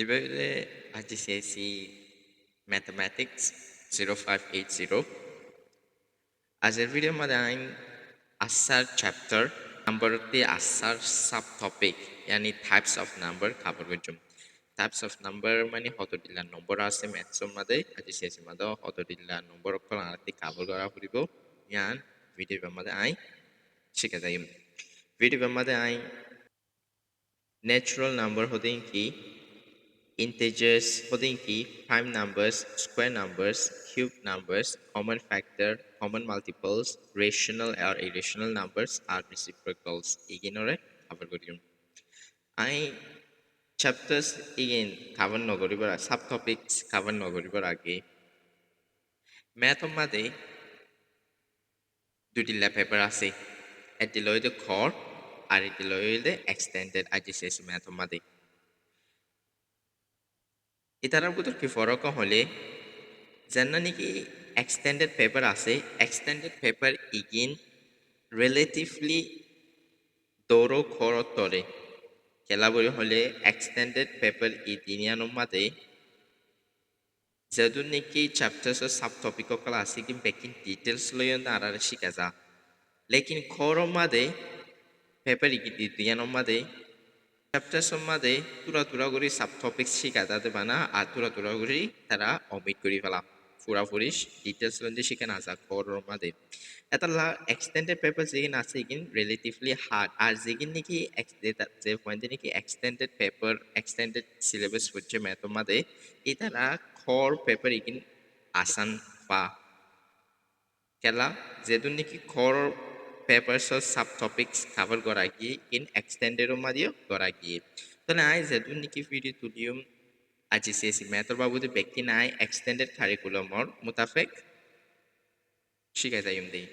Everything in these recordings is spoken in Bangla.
এবারে IGCSE Mathematics 0580 আজকের ভিডিওর মধ্যে আমি আসার চ্যাপ্টার নাম্বার তে আসার sub topic yani types of number cover করছুম types of number মানে হতদিল্লা নম্বর আছে ম্যাথসৰ মধ্যে IGCSE মধ্যে হতদিল্লা নম্বর অকল আরতি cover করা ফুৰিব ইয়ান ভিডিওৰ মধ্যে আই শিকা যাইম ভিডিওৰ মধ্যে আই natural number হতে কি integers হতে কি prime numbers square numbers cube numbers common factor common multiples rational or irrational numbers R reciprocals ইগিনরে cover Karim I chapters again cover নগরিবার sub topics cover নগরিবার আগে math মধ্যে দুটি ল্যাব পেপার আছে এটি লইতে core আর এটি লইতে extended IGCSE math মধ্যে এটার ভিতর কি ফরক হলে যেনা নাকি এক্সটেন্ডেড পেপার আছে এক্সটেন্ডেড পেপার ইগিন রিলেটিভলি দৌড়ো খরতরে খেলাবরি হলে এক্সটেন্ডেড পেপার ইদিনিয়ানোর মাঝে যেহেতু নাকি চ্যাপ্টার্সের সাব টপিক কলা আছে কি বেকিং ডিটেলস লইন আর শিখা যা লেকিন খরর মাঝে পেপার ইদিনিয়ানোর মাঝে চ্যাপ্টার্সের মাঝে তুরা করে সাব টপিক শিখা যাতে বানা আর তুরা করে তারা অমিট করে ফেলা পুরাপুরি ডিটেলস লইন শিখে না যা খরর মাঝে এটা এক্সটেন্ডেড পেপার যেগিন আছে এগিন রিলেটিভলি হার্ড আর যেগিন নাকি যে পয়েন্টে নাকি এক্সটেন্ডেড পেপার এক্সটেন্ডেড সিলেবাস হচ্ছে ম্যাথর মাঝে এটারা খর পেপার এগিন আসান পা খেলা যেহেতু নাকি খর পেপারসর সাব টপিক্স কভার করা গিয়ে ইন এক্সটেন্ডেডের মাঝেও করা গিয়ে তাহলে আই যেহেতু নাকি ভিডিও তুলিয়ম IGCSE ম্যাথর বাবুতে ব্যক্তি নাই এক্সটেন্ডেড কারিকুলামর মোতাবেক শিখাই যাইম দেই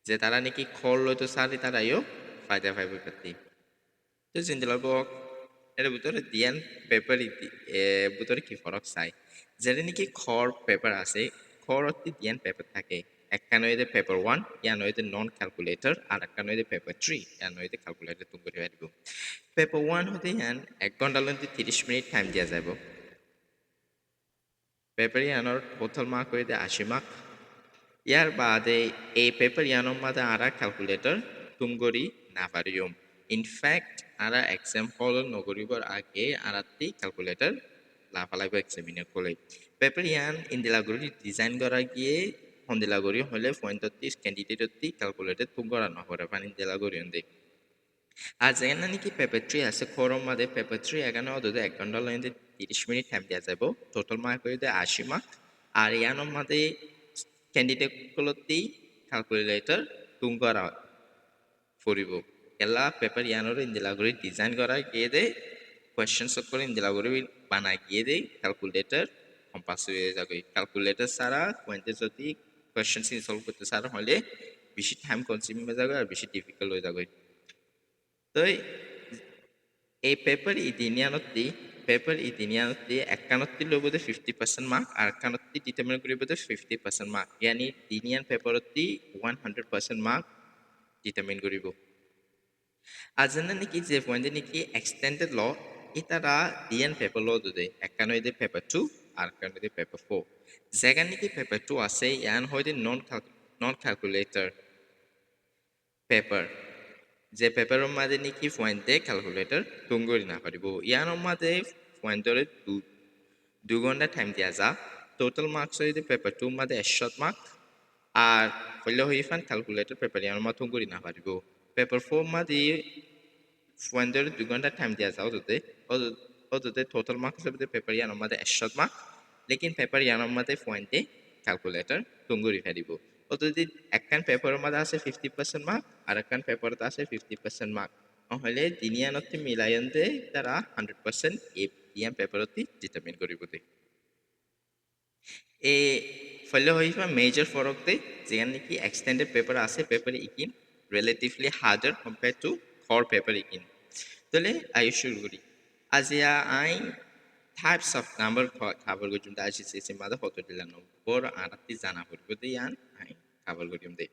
যে তারা নাকি খর লইতো সারি তারাইও ফায়দা পাইবে পাতি তো জিন্দিলার বক এর ভিতরে দিয়ান পেপার ভিতরে কি ফরক চাই যেটা নাকি খর পেপার আছে খর অতি দিয়ান পেপার থাকে একটা নইতে পেপার 1 ইয়া নইতে নন ক্যালকুলেটর আর একটা নইতে পেপার 3 ইয়া নইতে ক্যালকুলেটর তুমি করে পারব পেপার 1 হতে ইয়ান 1 ঘন্টা লইতে 30 মিনিট টাইম দিয়া যাব পেপার ইয়ানোর টোটাল মার্ক হইতে 80 মার্ক ইয়ার বাদে এই পেপার ইয়ানোর মাঝে আরা ক্যালকুলেটর তুমগরি না পারিয়ম ইনফ্যাক্ট আরা এক্সাম হল নগরিবর আগে আরাতি ক্যালকুলেটর লাফালাইব এক্সামিনার করলে পেপার ইয়ান ইন্দিলাগরি ডিজাইন করা গিয়ে হন্দিলাগরি হলে পয়েন্টতি ক্যান্ডিডেটতি ক্যালকুলেটর তুম করা নহরে পানি ইন্দিলাগরি হন্দে আর যেখানে নাকি পেপার 3 আছে খরম মাঝে পেপার 3 এখানে অদতে 1 ঘন্টা লাইনে 30 মিনিট টাইম দেওয়া যাব টোটাল মার্ক হইতে 80 মার্ক আর ইয়ানোর মাঝে ক্যান্ডিডেট গুলোতেই ক্যালকুলেটর তুম করা ফুরিব এলা পেপার ইয়ানোর ইন্দিলাগরি ডিজাইন করা গিয়ে দে কোয়েশ্চেন করে ইন্দিলাগরি বানা গিয়ে দে ক্যালকুলেটর কম্পালসরি হয়ে যাবে ক্যালকুলেটর ছাড়া পয়েন্টে যদি কোয়েশ্চেন সলভ করতে ছাড়া হলে বেশি টাইম কনজিউম হয়ে যাবে আর বেশি ডিফিকাল্ট হয়ে যাবে তো এই পেপার ইদিনিয়ানতি একানত্তি লবতে 50% মার্ক আর একানত্তি ডিটারমিন করিবতে 50% মার্ক ইয়ানি দিনিয়ান পেপারতি 100% মার্ক ডিটারমিন করিব আর যেন নাকি যে পয়েন্টে নাকি এক্সটেন্ডেড ল ইতারা দিয়ান পেপার ল দুদে একানইতে পেপার 2 আর একানইতে পেপার 4 যেখানে নাকি পেপার 2 আছে ইয়ান হইতে নন ক্যালকুলেটর পেপার যে পেপারের মাঝে নাকি পয়েন্টে ক্যালকুলেটর তুঙ্গরি না পারিব ইয়ানোর মাঝে পয়েন্টরে 2 ঘন্টা টাইম দিয়া যা টোটাল মার্কস হইতে পেপার 2 মাঝে 100 মার্ক আর হইলে হইফান ক্যালকুলেটর পেপার ইয়ানোর মাঝে তুঙ্গরি না পারিব পেপার 4 মাঝে পয়েন্টরে 2 ঘন্টা টাইম দিয়া যাও ওতে টোটাল মার্কস হইতে পেপার ইয়ানোর মাঝে 100 মার্ক লেকিন পেপার ইয়ানোর মাঝে পয়েন্টে ক্যালকুলেটর তুঙ্গরি পারিব যদি একখান পেপারের মধ্যে আছে 50% মার্ক আর একখান পেপারতে আছে 50% মার্ক হলে দিনিয়ানতি মিলাইতে তারা 100% এই ইয়ান পেপারতি ডিটারমিন করিব দে এ ফলে হইবা মেজর ফরক দে যেখানে নাকি এক্সটেন্ডেড পেপার আছে paper Ekin relatively harder compare to খর পেপার ইকিন তাহলে আই শুরু করি আজিয়া I types of number cover gojum da IGCSE mada hoto dila nombor arati jana poribo de yan ai cover gojum de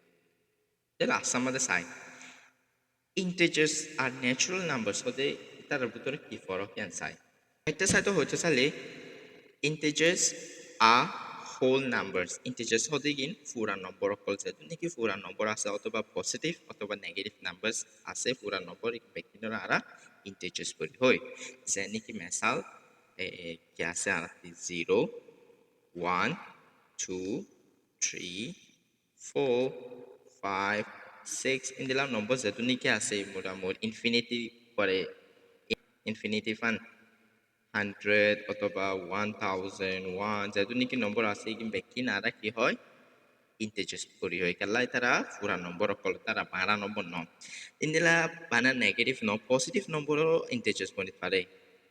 dela asamade sai integers are natural numbers hode tar butore ki forok yan sai একটা সাইড হইতে চালে integers are whole numbers. integers হতে গিন পুরা নম্বর অকল যেহেতু নাকি পুরা নম্বর আছে অথবা পজিটিভ অথবা নেগেটিভ নাম্বারস আছে পুরা নম্বর ব্যক্তির আরা integers বলি হয় যে নাকি মেসাল কি আছে আর 0 1 2 3 4 5 6 ইন্দিলাম নম্বর যেহেতু নাকি আছে মোটামুটি ইনফিনিটি পরে ইনফিনিটি ফান 100 অথবা 1001 যেহেতু নাকি নম্বর আছে কিন্তু কিনারা কি হয় ইন্টিজার্স করি হয় কেলাই তারা পুরা নম্বর অকল তারা বারা নম্বর ন ইন্দিলা বানা নেগেটিভ ন পজিটিভ নম্বরও ইন্টিজার্স বনিতে পারে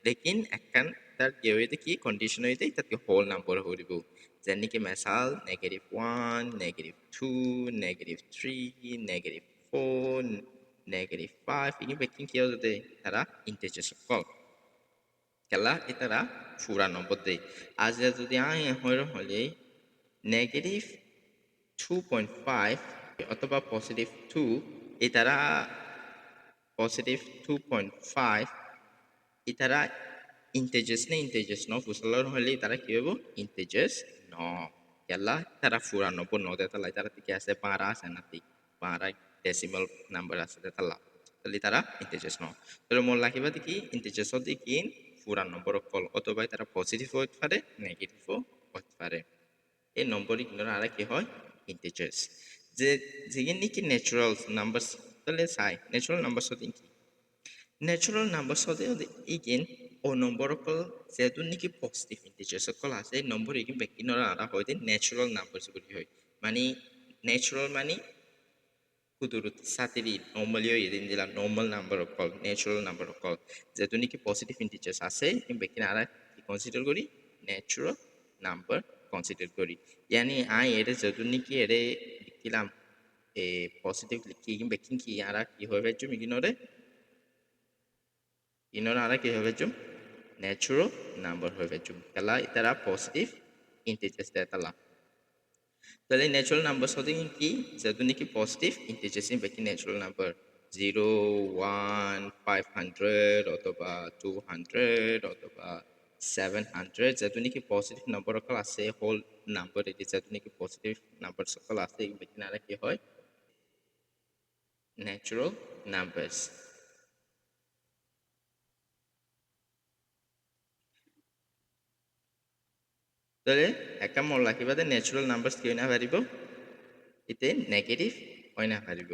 লেকিন একখান তার কি হইতে কি কন্ডিশন হইতে তাকে হোল নম্বর হইব যেন নাকি মেসাল negative 1 negative 2 negative 3 negative 4 negative 5 ini baking কি হতে তারা ইন্টিজার্স অকল কেলা এটারা পুরা নম্বর দেয় আজ যদি আই হলে নেগেটিভ 2.5 অথবা পজিটিভ 2 এটারা পজিটিভ 2.5 এটারা ইন্টিজার্স ন ফুসলার হলে তারা কি হইব ইন্টিজার্স ন কেলা তারা পুরা নম্বর ন দেতালা তারা থেকে আছে 12 আছে নাতি 12 ডেসিমাল নাম্বার আছে দেতালা তাহলে তারা ইন্টিজার্স ন তাহলে মনে রাখিবা দেখি ইন্টিজার্স দেখি পুরা নম্বর কল অথবা তারা পজিটিভ হতে পারে নেগেটিভও হতে পারে এই নম্বর ইগনোর আর কি হয় ইন্টিজার্স যে যেগিন নাকি ন্যাচারাল নাম্বারস তাহলে চাই ন্যাচারাল নাম্বারস হতে কি ন্যাচারাল নাম্বারস হতে ইগিন ও নম্বর কল যেহেতু নাকি পজিটিভ ইন্টিজার্স কল আছে এই নম্বর ইগিন ব্যক্তির আর হয়তো ন্যাচারাল নাম্বারস বলি হয় মানে ন্যাচারাল মানে kuturut satiri normally yedin dila normal number of call natural number of call যেহেতু নাকি পজিটিভ ইন্টিজার্স আছে কিন্তু এখানে আর কি কনসিডার করি ন্যাচারাল নাম্বার কনসিডার করি ইয়ানি আই এর যেহেতু নাকি এর লিখলাম এ পজিটিভ লিখি কিন্তু বেকিং কি আর কি হবে জুম ইগনোরে ইগনোরে আর কি হবে জুম ন্যাচারাল নাম্বার হবে জুম তাহলে এটা পজিটিভ ইন্টিজার্স দেতালা তাহলে ন্যাচারাল নাম্বার হতে কি যেহেতু নাকি পজিটিভ ইন্টিজার্স বাকি ন্যাচারাল নাম্বার 0 1 500 অথবা 200 অথবা 700 যেহেতু নাকি পজিটিভ নাম্বার সকল আছে হোল নাম্বার এটি যেহেতু নাকি পজিটিভ নাম্বার সকল আছে বাকি না কি হয় ন্যাচারাল নাম্বারস তাহলে একটা মনে রাখিবা যে ন্যাচারাল নাম্বারস কি না পারিব এতে নেগেটিভ হয় না পারিব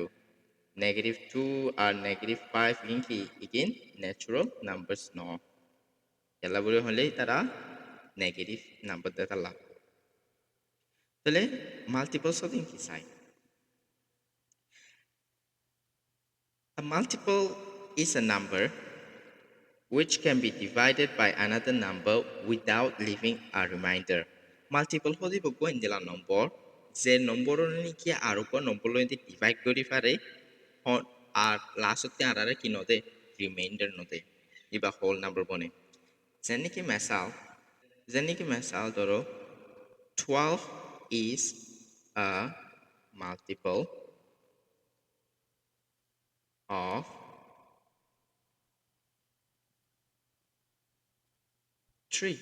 negative 2 or negative 5 inki again natural numbers no elabore hole tara negative number datala tale multiples of inki sai a multiple is a number which can be divided by another number without leaving a remainder multiple hodi bogo indela number যে নম্বর কি আর উপর নম্বর লইতে ডিভাইড করি পারে আর লাস্টতে আর কি নদে রিমাইন্ডার নদে ইবা হোল নাম্বার বনে যেনেকি মেসাল ধরো 12 is a multiple of 3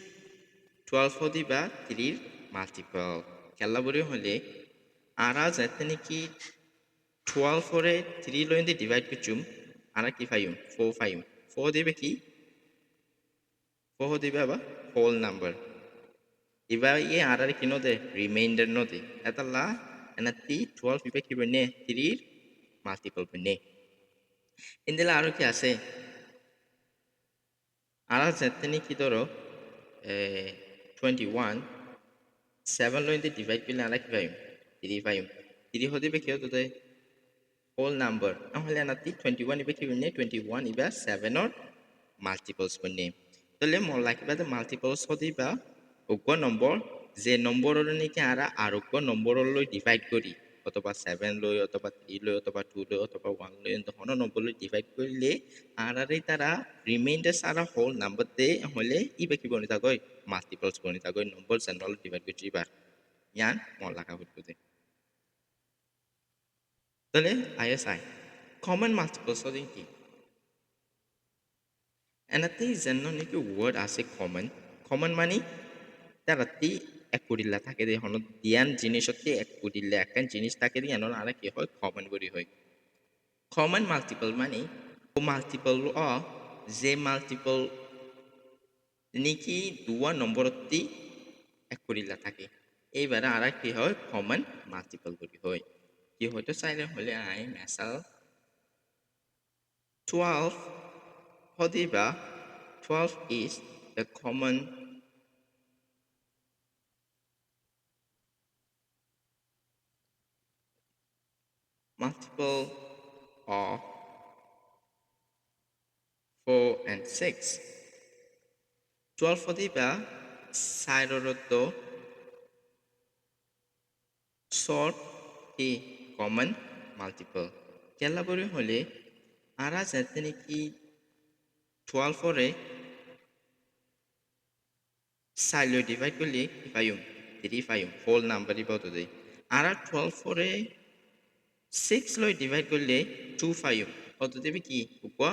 12 হদি বা 3 মাল্টিপল খেলা বলে হলে আরা যাতে নাকি 12 করে 3 লইতে ডিভাইড করছুম আরা কি পাইম 4 পাইম 4 দিবে কি 4 দিবে আবার হোল নাম্বার এবার এই আর কি নদে রিমাইন্ডার নদে এতলা এনাতি 12 ইবে কি বনে 3 মাল্টিপল বনে ইন্দিলা আর কি আছে আরা যাতে নাকি ধরো 21 7 লইতে ডিভাইড করলে আরা কি পাইম 3 পাইম 3 হদিবে কি হতো whole number নহলে নাতি 21 ইবে কি বনে 21 ইবা 7 অর মাল্টিপলস বনে তাহলে মন রাখিবা যে মাল্টিপলস হদিবা অজ্ঞ নম্বর যে নম্বরের নাকি আর অজ্ঞ নম্বরলৈ ডিভাইড করি অথবা 7 লই অথবা 3 লই অথবা 2 লই অথবা 1 লই তখন নম্বরলৈ ডিভাইড করলে আর তারা রিমাইন্ডার সারা হোল নাম্বার দে হলে ইবে কি বনি থাকয় মাল্টিপলস বনি থাকয় নম্বর জেনারেল ডিভাইড করছি বার ইয়ান মন রাখা হইতে তাহলে ISI common multiples হতে কি Another যেন নেকি word আছে common. Common মানে তারাতি একুরিল্লা থাকে দে হন দিয়ান জিনিসতে একুরিল্লা একখান জিনিস থাকে দিয়ে এনন আর কি হয় common বলি হয়. Common multiple মানে ও multiple যে multiple নেকি দুয়া নম্বরতি একুরিল্লা থাকে. এইবারে আর কি হয় common multiple বলি হয়. কি হয়তো চাইলে হলে I মেসাল 12 হদিবা 12 is the common multiple of 4 and 6. 12 হদিবা সাইডরত short a common multiple. কেলা বলি হলে আরা যাতে নাকি 12 রে সাইলো ডিভাইড করলে কি পাইম 3 পাইম হোল নাম্বার ইবাউত দেই আরা 12 রে 6 লয় ডিভাইড করলে 2 পাইম কত দেবে কি উপা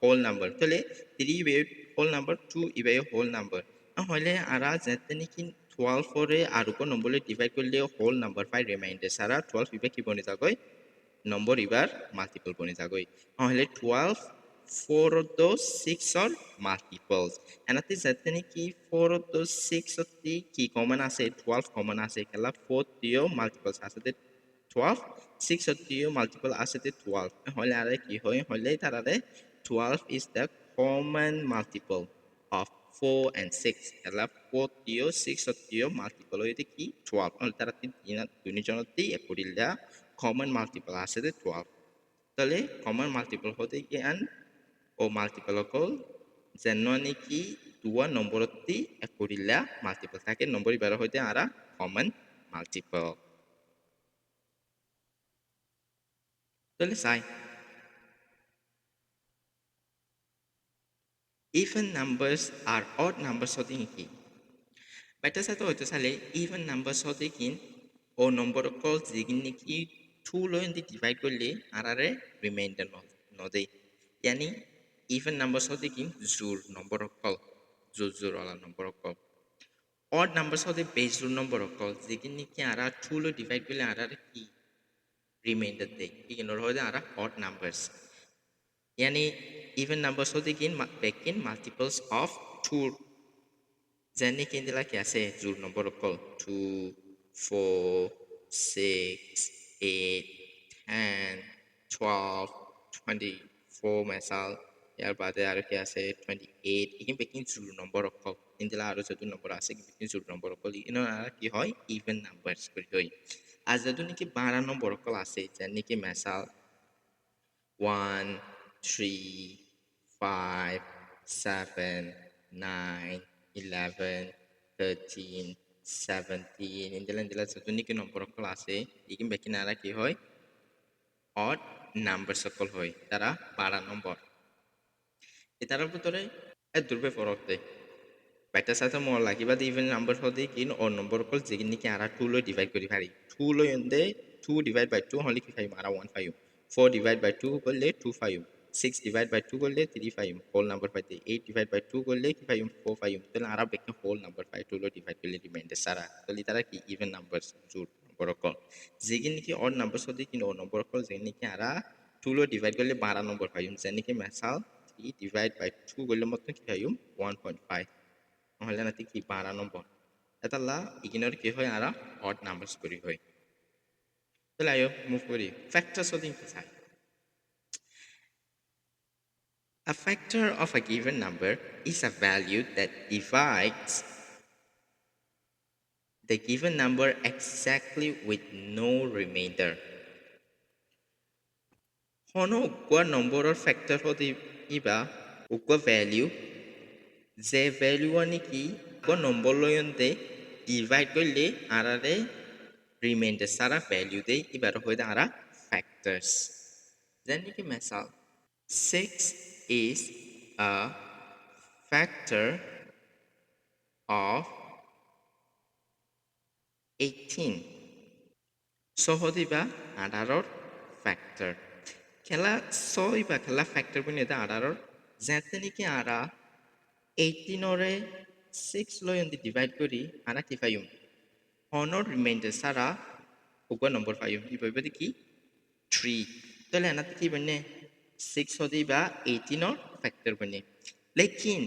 হোল নাম্বার তাহলে 3 ইবে হোল নাম্বার 2 ইবে হোল নাম্বার হলে আরা যাতে নাকি 12 রে আর উপর নম্বরে ডিভাইড করলে হোল নাম্বার পাই রিমাইন্ডার সারা 12 ইবে কি বনি যাগয় নম্বর এবার মাল্টিপল বনি যাগই হলে 12 4 of those 6 are multiples এনাতে যাতে নাকি 4 of those 6 অতি কি কমন আছে 12 কমন আছে খেলা 4 দিও মাল্টিপলস আছে 12 6 অতিও মাল্টিপল আছে 12 হলে আর কি হয় হলে তারারে 12 is the common multiple of 4 and 6 খেলা 4 দিও 6 অতিও মাল্টিপল হইতে কি 12 হলে তারা দুইজনতি একরিলা common multiple আছে 12 তাহলে common multiple হতে জ্ঞান ও multiple অকল যেন নাকি দুয়া নম্বরতি একরিলা multiple থাকে নম্বর ইবার হইতে আরা common multiple তাহলে চাই even numbers are odd numbers হতে কি বেটা সাথে হয়তো চালে even numbers হতে কি ও নম্বর অকল যেগিন নাকি 2 লয় ডিভাইড করলে আরারে রিমাইন্ডার নদেই यानी even numbers होते कि जोर number of call जोर वाला number of call odd numbers होते base जोर number of call लेकिन निकी आरा 2 लो divide करले आरा की remainder दे लेकिन और होते आरा odd numbers यानी even numbers होते कि back in multiples of 2 जैसे कि इंदिला क्या से जोर number of call 2 4 6 8 10 12 24 মেসাল ইয়ার বাদে আর কি আছে 28 ইকিন বেকিং জুল নম্বর অকল ইন্দিলা আর যদু নম্বর আছে বেকিং জুল নম্বর অকল ইনো আর কি হয় ইভেন নাম্বারস করি হয় আর যদু নাকি 12 নম্বর অকল আছে যেন নাকি মেসাল 1 3 5 7 9 11 13 17 ইন্দিলা যদু নাকি নম্বর অকল আছে ইকিন বেকিং আর কি হয় odd নাম্বার সকল হয় তারা 12 নম্বর এটার ভিতরে দুর্বে ফরক দেয় বাইটার সাথে মন লাগিবা ইভেন নাম্বার হতে কিন ও নম্বর কল যেগিন নাকি আরা 2 লই ডিভাইড করি পারি 2 লই এন্দে 2 ডিভাইড বাই 2 হলে কি পাইম আরা 1 পাইম 4 ডিভাইড বাই 2 করলে 2 পাইম 6 ডিভাইড বাই 2 করলে 3 পাইম হোল নাম্বার পাইতে 8 ডিভাইড বাই 2 করলে কি পাইম 4 পাইম তাহলে আরা বেকে হোল নাম্বার পাই 2 লই ডিভাইড করলে রিমাইন্ডার সারা তাহলে তারা কি ইভেন নাম্বার জোর নম্বর কল যেগিন নাকি অড নাম্বার হতে কিন ও নম্বর কল যেগিন নাকি আরা 2 লই ডিভাইড করলে 12 নম্বর পাইম যেন নাকি মেসাল 3 ডিভাইড বাই 2 করলে মত কি পাইম 1.5 নহলে নাতি কি 12 নম্বর এতালা ইগিনৰ কি হয় আরা অড নাম্বারস করি হয় তাহলে আয়ো মুভ করি ফ্যাক্টরস অফ কি চাই A factor of a given number is a value that divides the given number exactly with no remainder. হনো উকুৱা নম্বৰৰ ফ্যাক্টৰ হতে ইবা উকুৱা ভ্যালু যে ভ্যালু আনি কি উকুৱা নম্বৰ লয়ন্তে ডিভাইড করলে আরারে remainder সারা ভ্যালু দেই এবার হইতে আরা factors জানি কি মেসাল 6 is a factor of 18 সহদিবা 18 factor খেলা ছয় বা খেলা factor বনি এটা 18 যেতে নেকি আরা 18 রে 6 লয় ডিভাইড করি আরা কি পাইম হনর রিমাইন্ডার সারা উগা নম্বর পাইম কি পাইবে কি 3 তাহলে এনাতে কি বনে 6 হদি বা 18 এর ফ্যাক্টর বনে লেকিন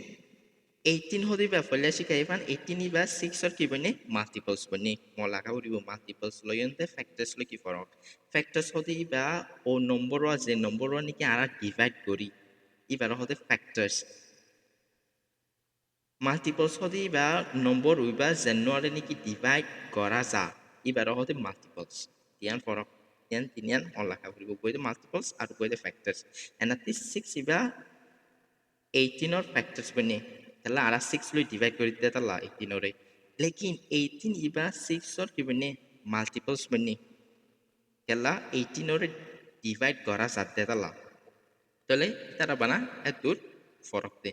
18 হদি বা ফলে শিখাই পান 18 বা 6 এর কি বনে মাল্টিপলস বনে মলাকা উড়িব মাল্টিপলস লয়ন্তে ফ্যাক্টরস লয় কি ফরক ফ্যাক্টরস হদি বা ও নম্বর যে নম্বর নিকি আরা ডিভাইড করি ইবার হতে ফ্যাক্টরস মাল্টিপলস হদি বা নম্বর উইবা জানুয়ারি নিকি ডিভাইড করা যা ইবার হতে মাল্টিপলস ইয়ান ফরক ইয়ান তিনিয়ান মলাকা উড়িব কইতে মাল্টিপলস আর কইতে factors এনাতি 6 Iba 18 or factors bane tala ara 6 lo divide kori dita tala 18 ore lekin 18 iba 6 or ki bane multiples bane tala 18 ore divide kora sadde tala tole tara bana etur ফরক দে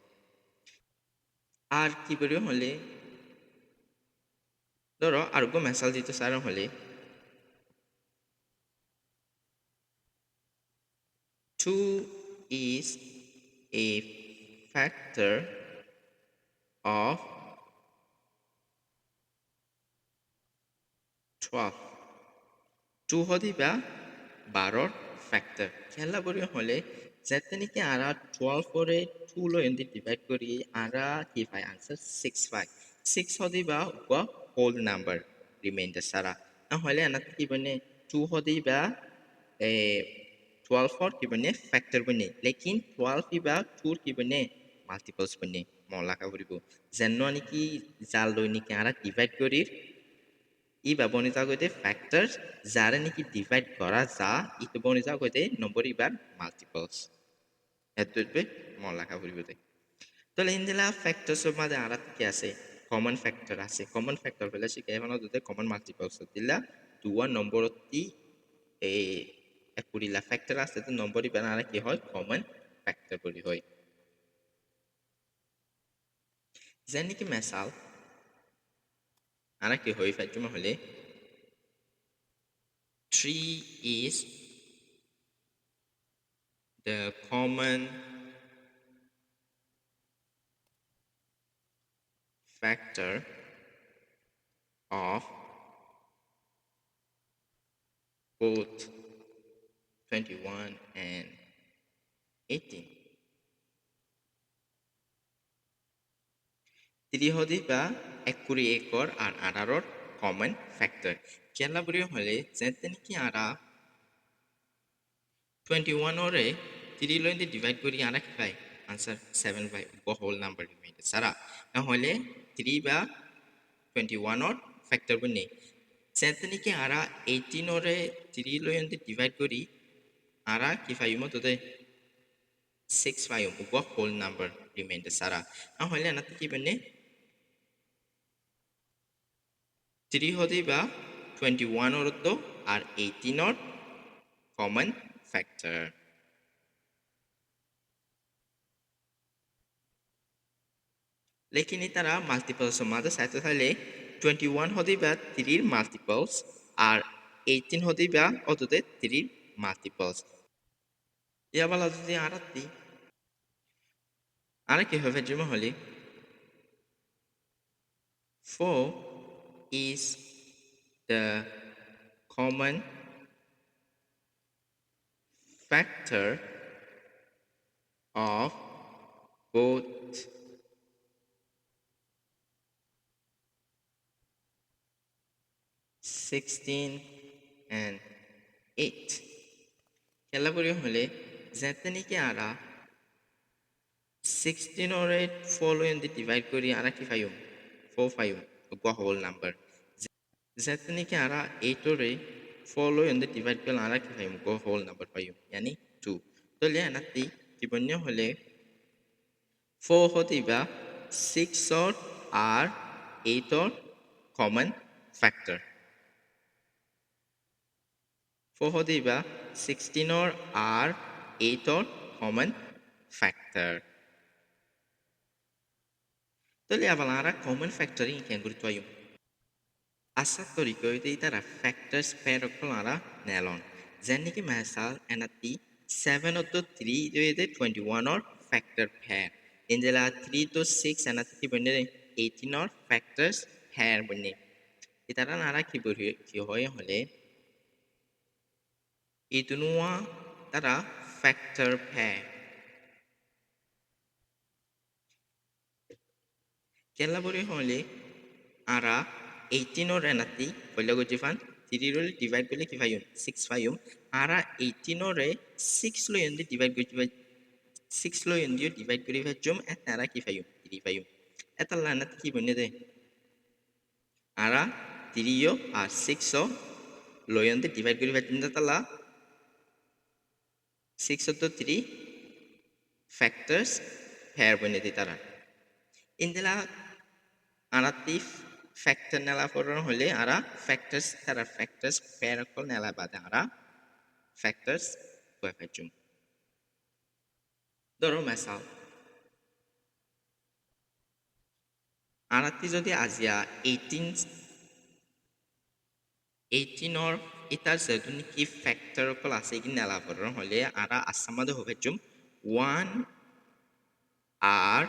আর কি বলি হলে ধরো আর গো মেসাল দিতে সারা হলে 2 is a factor of 12 2 হদি বা 12 ফ্যাক্টর খেলা বলি হলে যেতে নাকি আরা 12 করে 2 লো এন্দি ডিভাইড করি আরা কি পাই আনসার 6 পাই 6 হদি বা হোল নাম্বার রিমাইন্ডার সারা হলে আনাতে কি বনে 2 হদি বা এ 12 ফর কি বনে ফ্যাক্টর বনে লেকিন 12 বা 2 কি বনে মাল্টিপলস বনে মলাকা করিব যেন নাকি জাল লই নাকি আরা ডিভাইড করি ইবা বনিতা কইতে ফ্যাক্টরস যারা নাকি ডিভাইড করা যা ইতো বনিতা কইতে নম্বর ইবার মাল্টিপলস এতবে মলাকা করিবতে তাহলে ইনদিলা ফ্যাক্টরসের মধ্যে আর কি আছে কমন ফ্যাক্টর আছে কমন ফ্যাক্টর হলে সে কেমন দুতে কমন মাল্টিপলস দিলা দুয়া নম্বর তি এই একুরিলা ফ্যাক্টর আছে তো নম্বর ইবার আর কি হয় কমন ফ্যাক্টর বলি হয় যেন কি মেসাল আর কি হয় ফ্যাক্টর হলে 3 is the common factor of both 21 and 18 ত্রিহদি বা একুরি একর আর আড়ারর কমন ফ্যাক্টর কেলা বুড়ি হলে যেতে নাকি আড়া 21 ওরে 3 লইতে ডিভাইড করি আড়া কি পাই আনসার 7 পাই হোল নাম্বার রিমাইন্ডার সারা নহলে 3 বা 21 ওর ফ্যাক্টর বনে যেতে নাকি আড়া 18 ওরে 3 লইতে ডিভাইড করি আড়া কি পাই মততে 6 পাই হোল নাম্বার রিমাইন্ডার সারা নহলে আনাতে কি বনে 3 হদি বা 21 ওর তো আর 18 ওর কমন ফ্যাক্টর लेकिन তারা মাল্টিপলস মাঝে সাইতে থাকলে 21 হদি বা 3 এর মাল্টিপলস আর 18 হদি বা অততে 3 এর মাল্টিপলস ইয়া বলা যদি আরাতি আর কি হবে জমা হলে 4 is the common factor of both 16 and 8 খেলা করি হলে যেতে নাকি আরা 16 or 8 following the divide করি আরা কি পাইম 4 পাইম গো হোল নাম্বার যেতে নাকি আরা 8 or 8 following the divide করলে আরা কি পাইম গো হোল নাম্বার পাইম यानी 2 তো লে আনাতি কি বন্য হলে 4 হতে বা 6 or R 8 or common factor 4 হতে বা 16 or R 8 or common factor Tole avalara common factoring can gurtuayum. Asatoriko ite itara factors perokolara nelon. Zeniki masal enati 7 of the 3 ite 21 or factor pair. Indela 3 to 6 and 3 benne 18 or factors pair benne. Itara nara ki hoye hole itunua tara factor pair. Kella bori hole ara 18 or enati bolego jifan 3 roll divide kole ki payum 6 payum ara 18 or 6 lo endi divide kole 6 lo endi divide kore pajum etara ki payum 3 payum etalla enat ki benne de ara 3 yo R 6 o lo endi divide kore pajum etalla 6 to 3 factors pair benne de tara indela anati factor nela foron hole ara factors tara factors pair kol nela bada ara factors pajum ধরো মেসাল আনাতি যদি আজিয়া 18 or itar sedun ki factor kol ase ki nela foron hole ara asamado hobejum 1 আর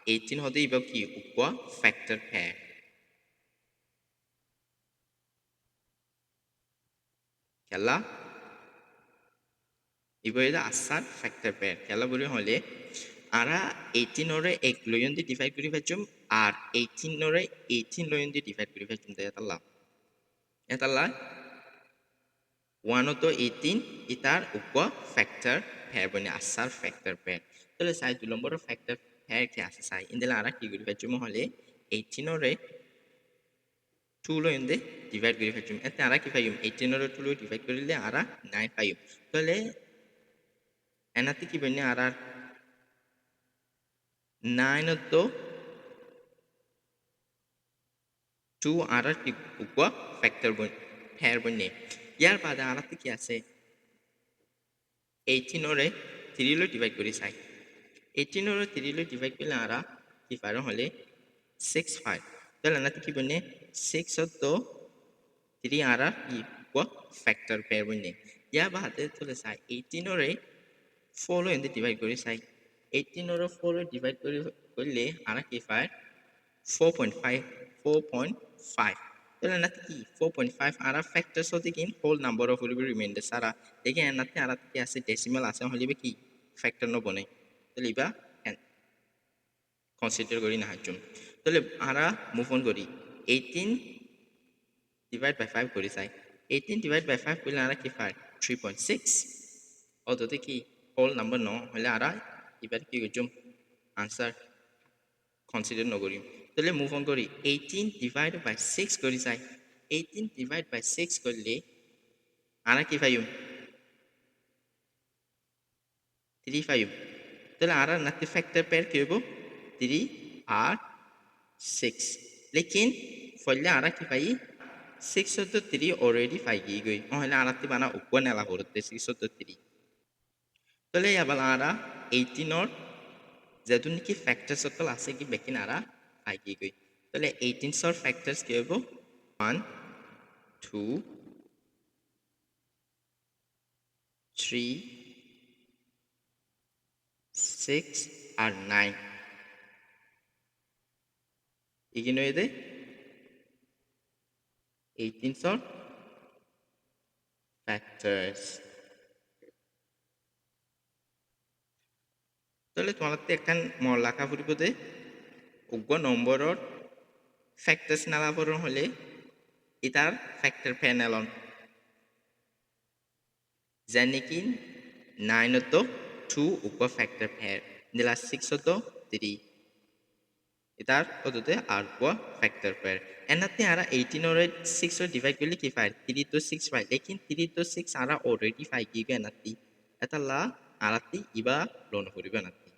18 হতে ইবা কি উপা ফ্যাক্টর pair খেলা ইবা এটা আসার ফ্যাক্টর pair খেলা বলি হলে আরা 18 ওরে 1 লয়ন দি ডিভাইড করি ফেজুম আর 18 ওরে 18 লয়ন দি ডিভাইড করি ফেজুম দে এতাল্লা 1 তো 18 ইতার উপা ফ্যাক্টর pair বনি আসার ফ্যাক্টর pair তাহলে সাই 2 নম্বর ফ্যাক্টর pair কি আছে সাই ইন্দলা আরা কি করি ফেজুম হলে 18 ওরে 2 lo inde divide kori fajum ete ara ki payum 18 oro 2 lo divide korile ara 9 payum tole enati ki benne ara 9 to 2 ara ki upwa factor bon pair benne yar bada ara ki ase 18 ore 3 lo divide kori sai 18 ore 3 lo divide kole ara ki paro hole 6 5 tole enati ki benne 6 to 3 ara equal factor pair benne ya bahate tole sai 18 ore 4 lo ende divide kori sai 18 ore 4 lo divide kori korle ara ki পায় 4.5 tole nati ki 4.5 ara factors hote ki whole number of will be remainder sara deke nati ara ki ase decimal ase holibe ki factor no bone tole iba consider kori na hajum tole ara move on kori 18 divide by 5 kori sai 18 divide by 5 kole ara ki পায় 3.6 odote ki whole number no hole ara ibar ki gojum answer consider no kori tole move on kori 18 divided by 6 kori sai 18 divide by 6 korle ara ki payum 3 payum tole ara nati factor pair ki hobo 3 R 6 lekin folle ara ki pai 6 to 3 already pai gi goi ohla arati bana upwa nela horte 6 to 3 tole yabala ara 18 or jadun ki factors okol ase ki bekin ara pai gi goi tole 18 or factors ki hobo 1 2 3 6 R 9 igino ede 18 or factors তাহলে তোমালাতে একখান মলাকা ফুরিবদে উগ্র নম্বরর ফ্যাক্টরস নালা পড়ন হলে ইতার ফ্যাক্টর প্যানেলন যেনেকি 9 তো 2 উগ্র ফ্যাক্টর প্যার নিলা 6 তো 3 ইতার ওদতে আর উগ্র ফ্যাক্টর প্যার এনাতে আরা 18 ওরে 6 ও ডিভাইড করলে কি পায় 3 তো 6 পায় লেকিন 3 তো 6 আরা অলরেডি পাই কি এনাতি এতালা আরাতি ইবা লোন করিবে এনাতি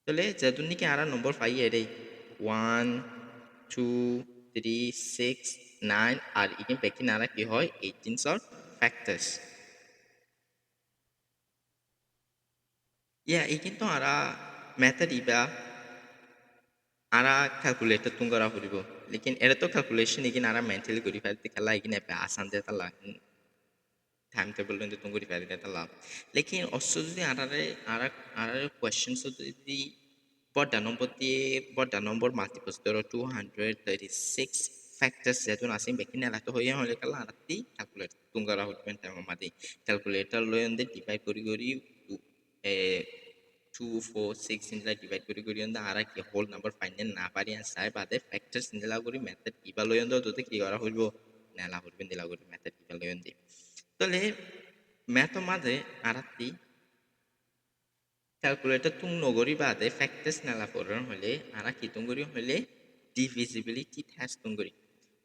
তলে যেদুনি কি আরা নম্বর পাই এরে 1 2 3 6 9 আর ইকিন বেকি নারা কি হয় 18 অর ফ্যাক্টরস ইয়া ইকিন তো আরা মেথড ইবা আরা ক্যালকুলেটর তুঙ্গরা করিব লেকিন এর তো ক্যালকুলেশন ইকিন আরা মেন্টালি করি ফেলতে খেলা ইকিন এপে আসান দে তালা टाइम टेबल लोंदे तुंगुरी फैदी देता लाभ लेकिन उससे जो आरारे क्वेश्चंस तो दी बड़ा नंबर multiples तो 236 factors जैसे नासिम बेकिन नेला तो होया होले कल आरती calculate तुंगरा होट में टाइम मादी calculator लोंदे divide करी 2 4 6 इंदला divide करी योंदा आरा की whole number find ना पारी आंसर बादे factors इंदला करी method किबा लोंदो तो की करा होइबो नेला होट इंदला करी method किबा लोंदे तले मैथो मादे आराती calculator tung nogori bade factors nala foron hole ara ki tungori hole divisibility test tungori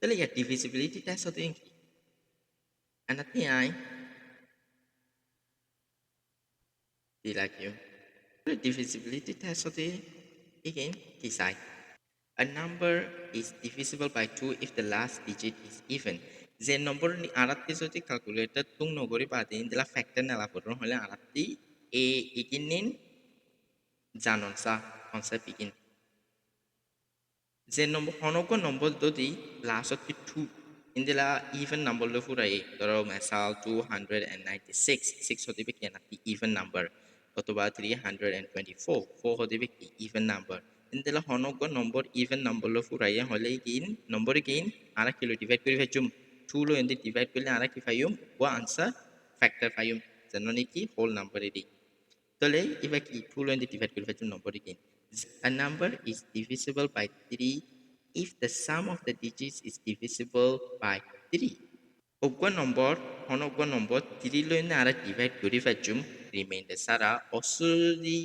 tale ya divisibility test hote inki anati ai dilakyo divisibility test hote again kisai a number is divisible by 2 if the last digit is even যে নম্বর আরাত্তি যদি ক্যালকুলেটর তুং নগরি বাদে ইন্দলা ফ্যাক্টর নালা foron hole aratti e iginin জানন সা কনসেপ্ট ইগিন যে নম্বর হনক নম্বর যদি লাস্টত কি 2 ইনদিলা ইভেন নাম্বার লো ফুরাই ধরো মেসাল 296 6 হতে কি না কি ইভেন নাম্বার অথবা 324 4 হতে কি ইভেন নাম্বার ইনদিলা হনক নম্বর ইভেন নাম্বার লো ফুরাই হলে গিন নম্বর গিন আরা কিলো ডিভাইড করে ফেচুম 2 লো ইনদি ডিভাইড করলে আরা কি পাইম ও আনসার ফ্যাক্টর পাইম জানো কি হোল নাম্বার এদি তলে ইবা কি 2 লো ইনদি ডিভাইড করে ফেচুম নম্বর গিন A number is divisible by 3 if the sum of the digits is divisible by 3. Ogwa number, honogwa number, 3 lo na ara divide kuri fajum remainder sara osuri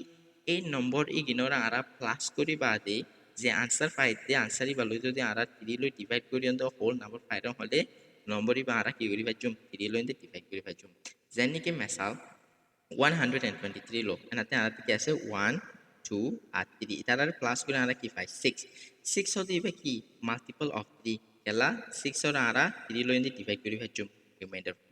a number ignore ara plus kuri bade যে answer পাইতে answer ইবালো যদি ara 3 lo divide kuri on the whole number পাইরা হলে number ইবা ara কি করি ফajum 3 lo ইনতে divide kuri fajum জানি কি মেসাল 123 লো এনাতে আরাতে কি আছে 1 2 আর 3 এটার প্লাস করে আমরা কি পাই 6 6 হতে ইবে কি মাল্টিপল অফ 3 কেলা 6 ওর আরা 3 লো ইনদি ডিভাইড করে ফেচুম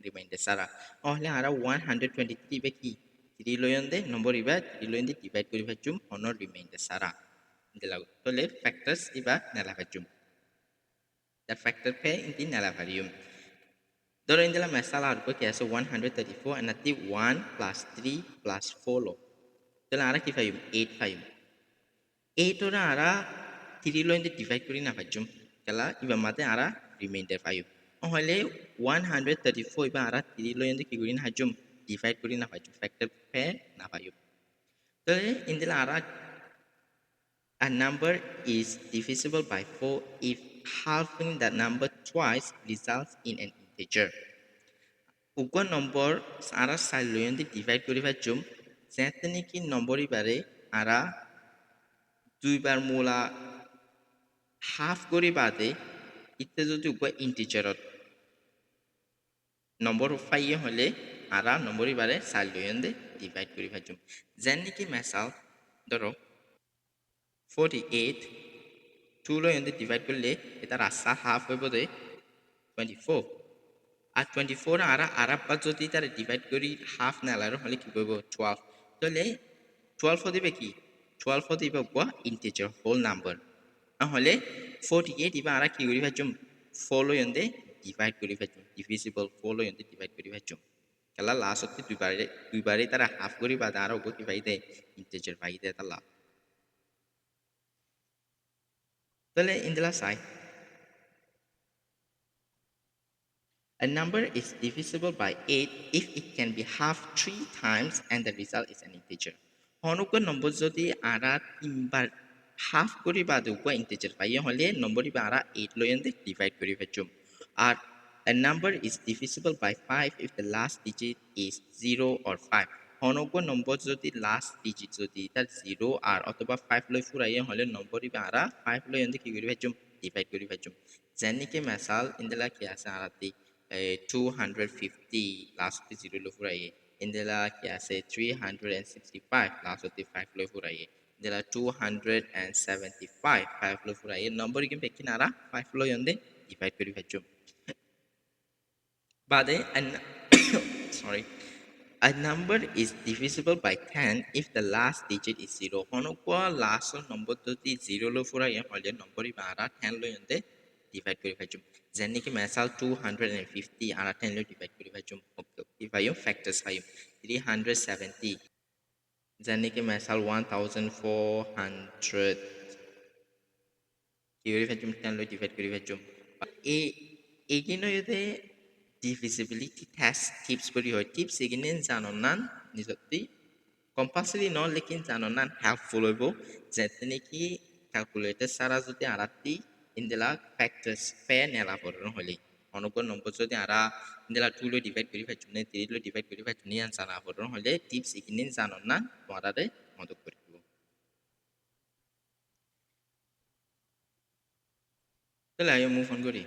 রিমাইন্ডার সারা তাহলে আরা 123 ইবে কি 3 লো ইনদে নম্বর ইবা 3 লো ইনদি ডিভাইড করে ফেচুম অনর রিমাইন্ডার সারা দিলাও তাহলে factors Iba নেলা ফেচুম that factor pay ইনদি নেলা ভ্যারিয়াম ধরো ইনদিলা মেসাল আর কি আছে 134 এনাতি 1 plus 3 plus 4 লো তাহলে আরা কি পাইম 8 পাইম 8 ওরা আরা 3 লো ইনদি ডিভাইড করি না পাইম কেলা ইবা মাতে আরা রিমাইন্ডার পাইম হলে 134 ইবা আরা 3 লো ইনদি কি করি না হাজুম ডিভাইড করি না পাইম ফ্যাক্টর পে না পাইম তাহলে ইনদিলা আরা a number is divisible by 4 if halving that number twice results in an integer উগা number Ara Sail low ইনদি divide করি পাইম যেতে নাকি নম্বর ইবারে আরা দুইবার মূলা হাফ করি বাদে ইতে যদি উপর ইন্টিজারত নম্বর পাইয়ে হলে আরা নম্বর ইবারে সাইল লইন্দে ডিভাইড করি ভাজুম যেন নাকি মেসাল ধরো 48 2 লইন্দে ডিভাইড করলে এটা রাস্তা হাফ হইব দে 24 আর 24 আরা আরাপা যদি তার ডিভাইড করি হাফ নালার হলে কি করব 12 তাহলে 12 দিবে কি 12 দিবে উপর ইন্টিজার হোল নাম্বার তাহলে 48 ইবা আরা কি করি ভাজুম 4 লইন্দে ডিভাইড করি ভাজুম ডিভিজিবল 4 লইন্দে ডিভাইড করি ভাজুম কেলা লাস্ট দুইবারে তারা হাফ করি বা আরো কি পাই দে ইন্টিজার পাই দে তালা তাহলে ইনদিলা সাই A number is divisible by 8 if it can be half 3 times and the result is an integer. হনুক নম্বর যদি আরা তিনবার হাফ করি বা দুকো ইন্টিজার পাইয়ে হলে নম্বর ইবা আরা 8 লইন্দে ডিভাইড করি ফেচুম আর a number is divisible by 5 if the last digit is 0 or 5 হনুক নম্বর যদি লাস্ট ডিজিট যদি তার 0 আর অথবা 5 লই ফুরাইয়ে হলে নম্বর ইবা আরা 5 লইন্দে কি করি ফেচুম ডিভাইড করি ফেচুম যেনিকে মেসাল ইনদিলা কি আছে আরাতি 250 last of the 0 lo furaye indela kya se 365 last of the 5 lo furaye indela 275 5 lo furaye number ke pekinara 5 lo yonde divide kori fechum bade and sorry a number is divisible by 10 if the last digit is 0 hono kwa last number to 0 lo furaye hole number ibara 10 lo yonde divide kori bhajum jenni ki masal 250 ara 10 lo divide kori bhajum okay factors hayum 370 jenni ki masal 1400 kori bhajum 10 lo divide kori bhajum e egino yode divisibility test tips kori hoy tips eginen janon nan nijoti compulsory non lekin janon nan helpful hoibo jetne ki calculator sara jodi arati indela factors pair nela boron holi অনুকূল নম্বর যদি আরা ইন্দেলা 2 লো ডিভাইড করি ফাইছুম নে 3 লো ডিভাইড করি ফাইছুম নি আনসার না বড় হলে টিপস ইকিনিন জানন না তোমারারে মদত করি দিব তাহলে আইও মুভ অন করি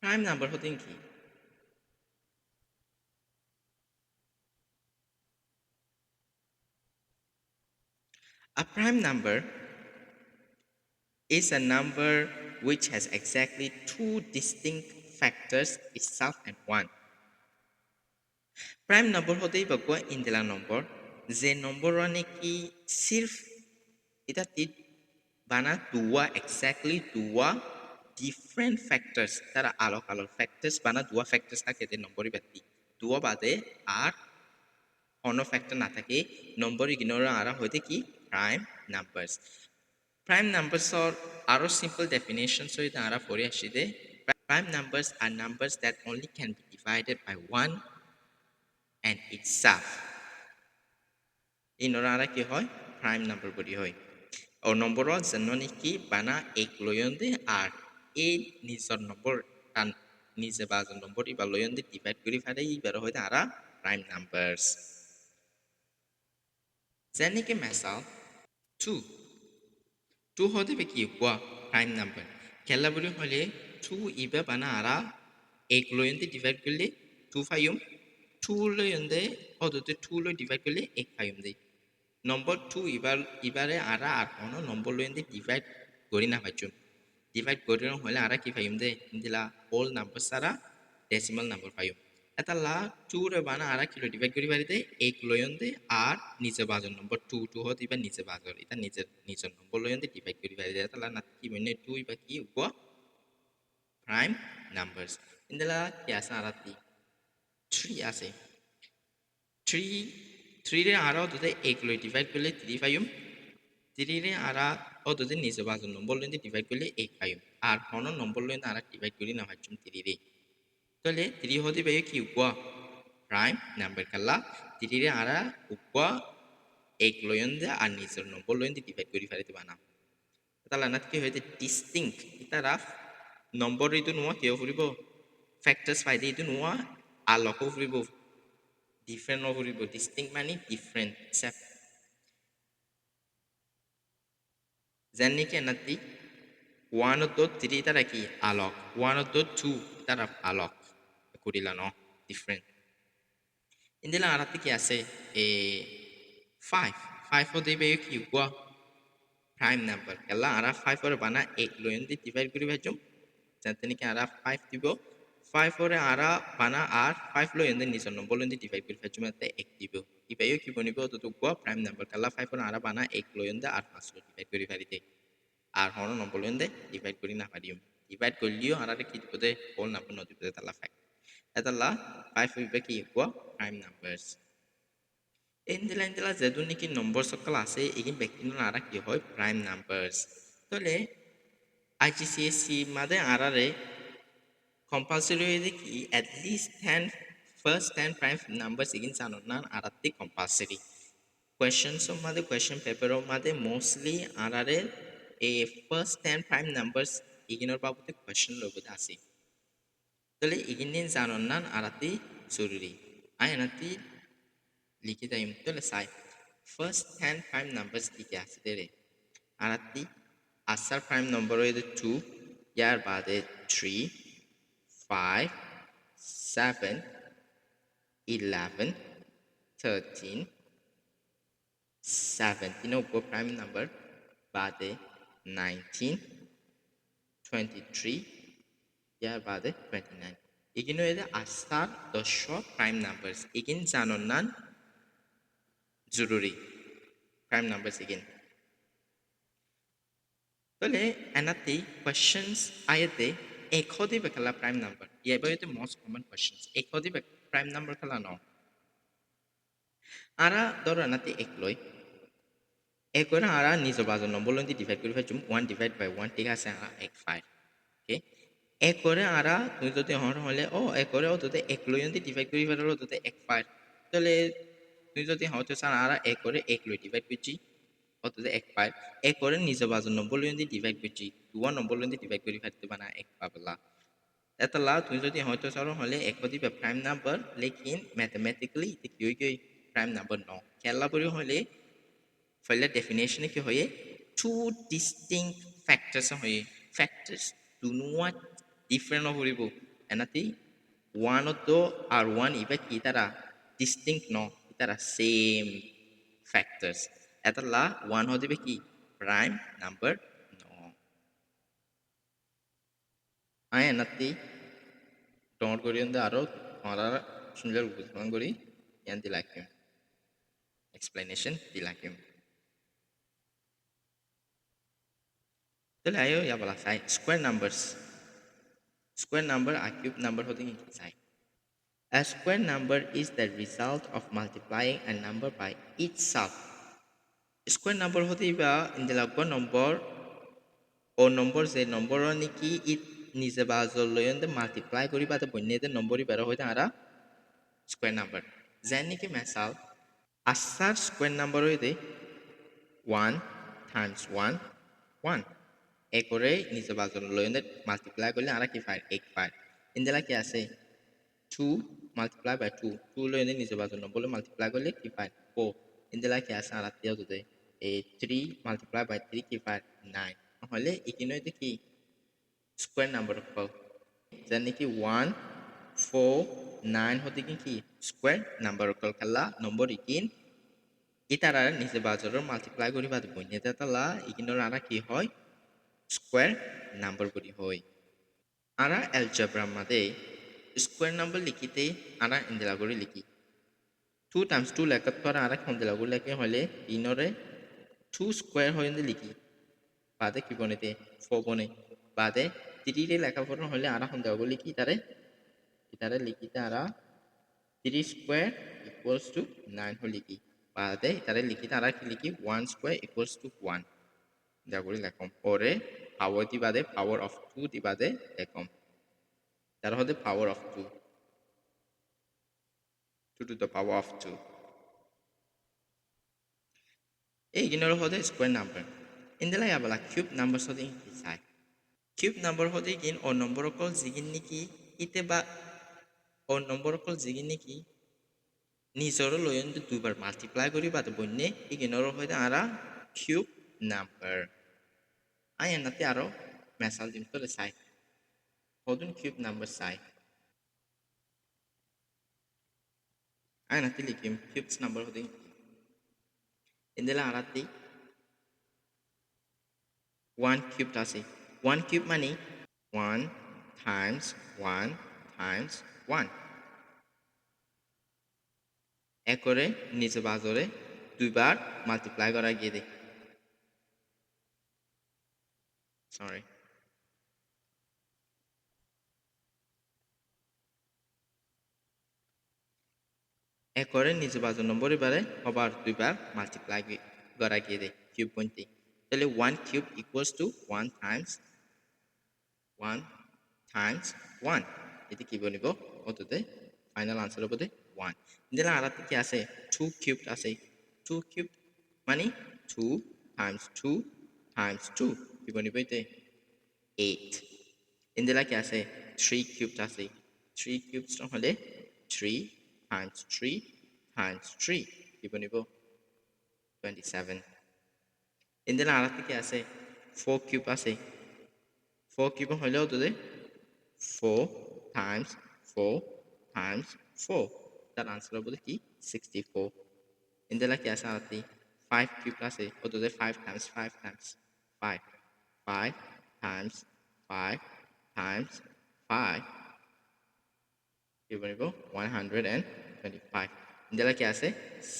প্রাইম নাম্বার হতে কি a prime number is a number which has exactly two distinct factors itself and one prime number होते ही बगवा इंदिला नंबर जे नंबर वाने की सिर्फ इता तीन bana dua exactly dua different factors tara alok alok factors bana dua factors থাকে যে নম্বরই ব্যক্তি dua বাদে আর অন্য ফ্যাক্টর না থাকে নম্বর ইগনোর আরা হইতে কি prime numbers prime numbers or আরো simple definitions হইতে আরা পড়ে আসি দে prime numbers are numbers that only can be divided by one and itself ইনরা আরা কি হয় prime number বলি হয় ও নম্বর জন্মনি কি বানা এক লয়ন্দে আর এই নিজর নম্বর টান নিজে বাজার নম্বর ইবা লয়ন্দে ডিভাইড করি ফারে ইবার হইতে আরা প্রাইম নাম্বারস যেনিকে মেসাল 2 2 হতে বে কি কোয়া প্রাইম নাম্বার খেলা বলি হলে 2 ইবা বানা আরা এক লয়ন্দে ডিভাইড করলে 2 ফাইম 2 লয়ন্দে অদতে 2 লয় ডিভাইড করলে এক ফাইম দেই নম্বর 2 ইবারে আরা আর কোন নম্বর লইন্দে ডিভাইড করি না পাইছুম ডিভাইড করি হলে আরা কি পাইম দে ইন্দিলা হোল নাম্বার সারা ডেসিমাল নাম্বার পাইম এটা লা 2 রে বানা আরা কিলো ডিভাইড করি পারি দে এক লইন্দে আর নিচে বাজার নম্বর 2 2 হতে ইবা নিচে বাজার এটা নিচে নম্বর লইন্দে ডিভাইড করি পারি দে এটা লা না কি মানে 2 ইবা কি উপ প্রাইম নাম্বারস ইন্দিলা কি আছে আরা 3 আছে 3 রে আরা ওতে এক লই ডিভাইড করলে 3 পাইম 3 রে আরা ওতে নিচে বাজার নম্বর লইন্দে ডিভাইড করলে 1 পাইম আর কোন নম্বর লইন্দে আরা ডিভাইড করি না পাইছুম 3 রে তাহলে 3 হতে পাই কি উপা প্রাইম নাম্বার কালা 3 রে আরা উপা এক লইন্দে আর নিচের নম্বর লইন্দে ডিভাইড করি পারিতে বানা তাহলে না কি হইতে ডিস্টিংক্ট এটা রাফ নম্বর ইতো নোয়া কেও ফুরিব ফ্যাক্টরস পাইতে ইতো নোয়া আর লক ফুরিব different ফুরিব ডিস্টিংক্ট মানে ডিফারেন্ট সেপ যেনিকে নাতি 1 to 3 তারা কি আলোক 1 to 2 তারা আলোক করিলা ন ডিফারেন্ট ইন্দিলা আরাতে কি আছে এ 5 হতে বে কি কোয়া প্রাইম নাম্বার এলা আরা 5 করে বানা 1 লইন্দে ডিভাইড করি ভাজুম জানতেনি কি আরা 5 দিব 5 করে আরা বানা আর 5 লইন্দে নিচে নম্বর লইন্দে ডিভাইড করি ভাজুম তে 1 দিব ইবাইও কি বনিব তো কোয়া প্রাইম নাম্বার কালা 5 করে আরা বানা 1 লইন্দে আর 5 লো ডিভাইড করি পারিতে আর হন নম্বর লইন্দে ডিভাইড করি না পারিম ডিভাইড করলিও আরারে কি দিবতে হোল নাম্বার ন দিবতে তালা ফ্যাক্ট এতালা 5 হইবে কি কোয়া প্রাইম নাম্বারস ইন্দিলা যেদুনি কি নম্বর সকল আছে ইগিন ব্যক্তিন আরা কি হয় প্রাইম নাম্বারস তলে আইজিসিএসসি মাদে আরারে compulsory হইতে কি at least 10 first 10 prime numbers igin জানো না আরাতে compulsory questions মাদে question paper মাদে mostly আরারে a first 10 prime numbers ইগিনর বাবুতে question লবতে আছে তাহলে ইগিন জানো না আরাতে জরুরি আয়নাতি লিখি তাইম তাহলে সাই first 10 prime numbers কি কি আছে রে আরাতি আসার prime number হইতে 2 ইয়ার বাদে 3 5 7 11 13 17 of prime number bade 19 23 ইয়ার বাদে 29 এগিনো এদে আসার 10 prime numbers এগিন জানন নান জরুরি prime numbers again তাহলে এনাতে questions ayate ekhodi bekala prime number yebayete most common questions ekhodi prime number kala no ara doro এনাতে এক লই এক করে ara নিজ বাজু নম্বর লই ডিভাইড করি ফেচুম 1 ডিভাইড বাই 1 ঠিক আছে ara এক 5 ওকে এক করে ara তুই যদি হর হলে ও এক করে ও তোতে এক লই ডিভাইড করি ফেরো তোতে এক 5 তাহলে তুই যদি হতে চান ara এক করে এক লই ডিভাইড করছি অতএব এক পাই এক করে নিজ বাজু নম্বর লই ডিভাইড করছি 2 নম্বর লই ডিভাইড করি ফেলতে বানা এক পাবলা এতলা তুই যদি হয়তো চারো হলে এক দিবে প্রাইম নাম্বার লেকিন ম্যাথমেটিক্যালি ইতে কি হই প্রাইম নাম্বার ন খেলা পরি হলে ফলে ডেফিনেশন কি হয় টু ডিস্টিংক্ট ফ্যাক্টরস হয় ফ্যাক্টরস ডু নট ডিফারেন্ট হইব এনাতি ওয়ান অফ আর ওয়ান ইবে কি তারা ডিস্টিংক্ট ন তারা সেম ফ্যাক্টরস এতলা ওয়ান হদিবে কি প্রাইম নাম্বার ন I এনাতি Don't go in the arrow or single Guri and the like him. Explanation the like him. The Layo Yabala side square numbers. Square number are cube number holding inside. A square number is the result of multiplying a number by itself. Square number holding in the log number or numbers a number on Niki it নিজে বাজল লয়ন মাল্টিপ্লাই করি বা বন্যতে নম্বরই বের হইতে আরা স্কয়ার নাম্বার যেন নাকি মেসাল আসার স্কয়ার নাম্বার হইতে 1 times 1 1 এ করে নিজে বাজল লয়ন মাল্টিপ্লাই করলে আরা কি পাই 8 পাই ইনদেলা কি আছে 2 multiply by 2 2 লয়ন নিজে বাজল নম্বর মাল্টিপ্লাই করলে কি পাই 4 ইনদেলা কি আছে আরা তেও দে এই 3 multiply by 3 কি পাই 9 হলে ইকিনইতে কি square number of যেনে কি 1 4 9 হতে কি square number of খেলা নম্বর ইকিন ইতারা নিজে বাজারের মাল্টিপ্লাই করি বাদ বইনে তালা ইকিনর আরা কি হয় স্কয়ার নাম্বার করি হয় আরা অ্যালজেব্রা মাদে স্কয়ার নাম্বার লিখিতে আরা ইন্দিলা করে লিখি 2 times 2 লেখাত করা আরা ইন্দিলা করে লেখে হলে ইনরে 2 স্কয়ার হয় লিখি বাদে কি বনেতে 4 বনে বাদে 3 রে লেখা পড়া হলে আরা ইন্দিলা করে লিখি তারে লিখিতে আরা 3 স্কয়ার ইকুয়ালস টু 9 হলে লিখি বাদে তারে লিখিতে আরা কি লিখি 1 স্কয়ার ইকুয়ালস টু 1 যাগুলি লেখম পরে পাওয়ার দিবাদে পাওয়ার অফ 2 দিবাদে লেখম তার হতে power of 2 2 to the power of 2 এই গিনর হতে স্কয়ার নাম্বার ইনদেলা ইয়াবলা কিউব নাম্বার হতে ইনসাই কিউব নাম্বার হতে গিন ও নম্বর কল জিগিন নিকি ইতে বা ও নম্বর কল জিগিন নিকি নিজর লয়ন দুবার মাল্টিপ্লাই করি বাদ বন্যে ইগিনর হতে আরা কিউব নাম্বার আই এনাতে আরো মেসাল দিন তো সাই হদুন কিউব নাম্বার সাই আই এনাতে লিখিম কিউবস নাম্বার হতে ইনদেলা আরাতে 1 cube আছে 1 cube মানে 1 times 1 times 1 এক করে নিচে বাজরে দুইবার মাল্টিপ্লাই করা গিয়ে দেখ সরি এক করে নিচে বাজু নম্বর এবারে আবার দুইবার মাল্টিপ্লাই করা গিয়ে দেখ কিউব পয়েন্টে তাহলে 1 cube equals to 1 times 1 এতে কি বনিব অততে ফাইনাল আনসার হবে 1 দিলা আরাতে কি আছে 2 কিউব আছে 2 কিউব মানে 2 times 2 times 2 কি বনিব এতে 8 ইনদিলা কি আছে 3 কিউব আছে 3 কিউবস হলে 3 times 3 times 3 কি বনিব 27 ইনদিলা আরাতে কি আছে 4 কিউব আছে 4 কিউব হলেও তো 4 times 4 times 4 তার আনসার হবে কি 64 ইনদিলা কি আছে আরাতে 5 কিউব আছে ও তো 5 times 5 times 5 5 times 5 times 5 কি বনিব 125 ইনদিলা কি আছে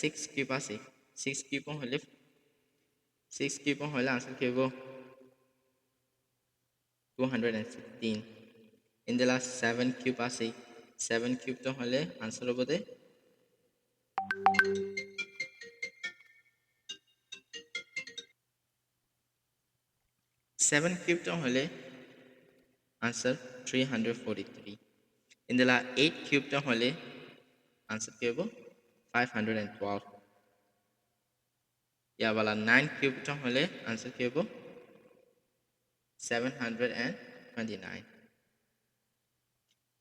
6 কিউব আছে 6 কিউব হলে আনসার কি হবে 216 ইনদেলা 7 কিউব আছে 7 কিউব তো হলে আনসার হ'ব দে 7 কিউব তো হলে আনসার 343 ইনদেলা 8 কিউব তো হলে আনসার কি হ'ব 512 ইয়াবালা 9 কিউব তো হলে আনসার কি হ'ব 729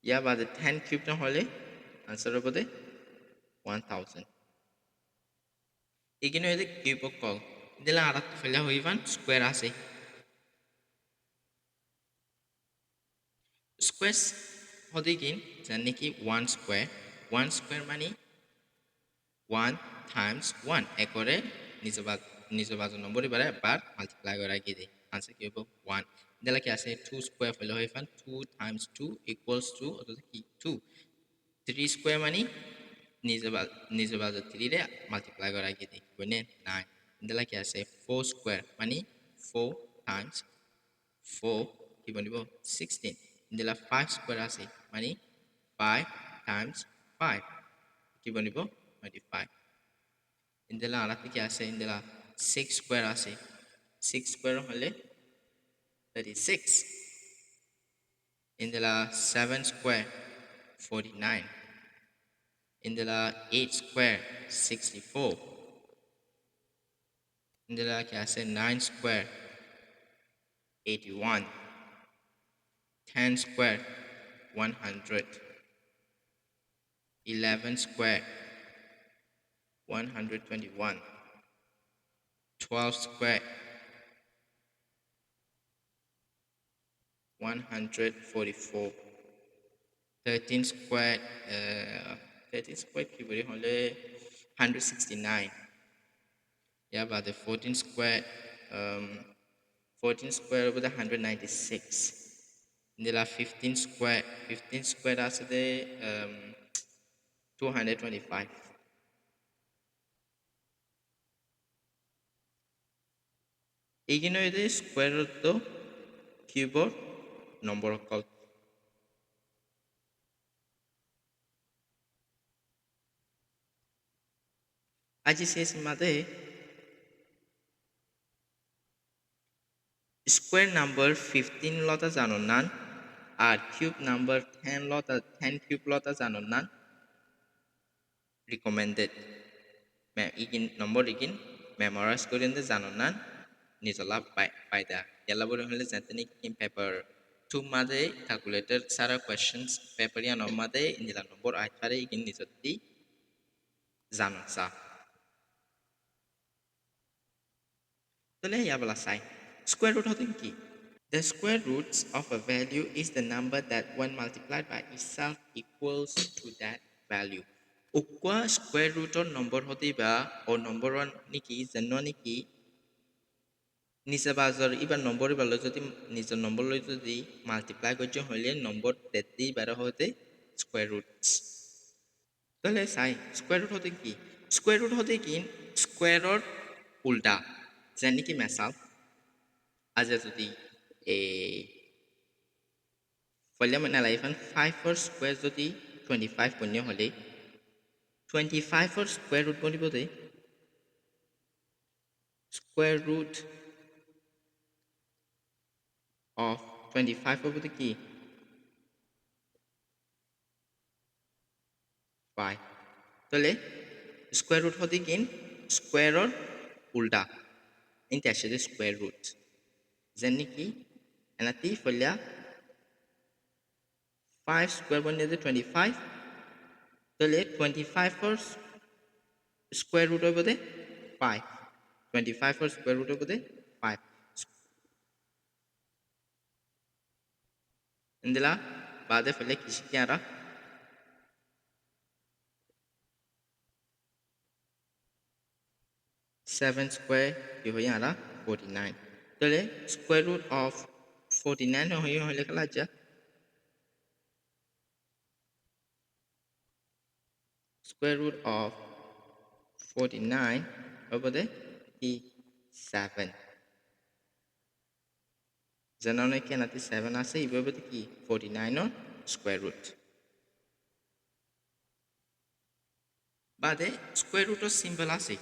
ইয়াৰ বাদে 10 কিউব তো হলে আনসার হ'ব দে 1000 এইখিনি হইতে কিউবক কল ইনদেলা আরাত ফেলা হইবান স্কয়ার আছে স্কয়ার হদিকিন জানি কি 1 স্কয়ার মানে 1 times 1 একরে নিজ বাজু নম্বর বারে বার মাল্টিপ্লাই করা গিয়ে দেয় আনসার কি হবে 1 ইনদেলা কি আছে 2 স্কয়ার ফেলা হইবান 2 times 2 equals to অর্থাৎ কি 2 3 স্কয়ার মানে নিজ বাজু 3 রে মাল্টিপ্লাই করা গিয়ে দেয় বনে 9 ইনদেলা কি আছে 4 স্কয়ার মানে 4 times 4 কি বনিব 16 ইনদেলা 5 স্কয়ার আছে মানে 5 times 5 কি বনিব 25 ইনদেলা আরাতে কি আছে ইনদেলা 6 স্কয়ার আছে 6 স্কয়ার হলে 36 ইনদেলা 7 স্কয়ার 49 ইনদেলা 8 স্কয়ার 64 ইনদেলা কি আছে 9 square 81 10 square 100 11 square 121 12 square 144 13 square 13 square কি বলি হলে 169 yeah but the 14 square 14 square with 196 nila 15 square আছে দে 225 এইখিনি হইতে স্কয়ার রুট তো কিউবর নম্বর কল আজি শেষ মাদে স্কয়ার নাম্বার 15 লতা জানো না আর কিউব নাম্বার 10 কিউব লতা জানো না রিকমেন্ডেড ইগিন নম্বর ইগিন মেমোরাইজ করেন দে জানো না নিজলা পাইদা ইয়ালা বলে হলে জানতেনি কিম পেপার 2 মাদে ক্যালকুলেটর সারা কোয়েশ্চেন্স পেপার ইয়া মাদে ইনিলা নম্বর আইতারে ইগিন নিজতি জানো সা তাহলে ইয়াবলা সাই স্কয়ার রুট হতে কি The square roots of a value is the number that when multiplied by itself equals to that value. Ukwa square root or number hoti ba or number one niki zanno niki nisa bazar iba number balo jodi nisa number lo jodi multiply korche hole number teti bara hote square roots. Tole sai square root hote ki? Square root hote ki square or ulta. Jani ki masal aja jodi a Follow my life and 5 for square jodi 25 punyo hole 25 for square root boni bode square root of 25 over the key 5 tole square root hoti kin square or ulta inte ashe square root jenni ki enati folya 5 square boni de 25 tole 25 for square root over the 5 25 for square root over the 5 indila baade folya kishi kyara 7 square কি হই আরা 49 তাহলে স্কয়ার রুট অফ 49 হই হলে খেলা যা square root of 49 over the কি 7 যেনে কি এনাতে 7 আছে ইভাবে কি 49 এর স্কয়ার রুট বাদে স্কয়ার রুটের সিম্বল আছে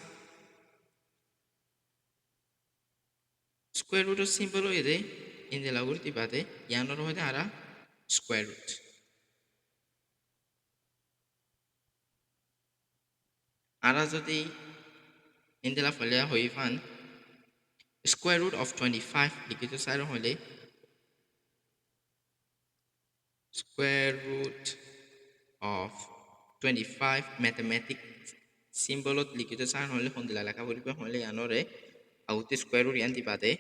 স্কয়ার রুটের সিম্বল হইলে ইন্দেলা গুরতি বাদে ইয়ানোর হইলে আরা স্কয়ার রুট আরা যদি ইন্দেলা ফলে হই ফান square root of 25 লিখিত সাইরো হলে square root of 25 mathematics সিম্বলত লিখিত সাইরো হলে হন্দিলা লেখা পড়িবে হলে ইয়ানোরে আউতে square root ইয়ান্তি বাদে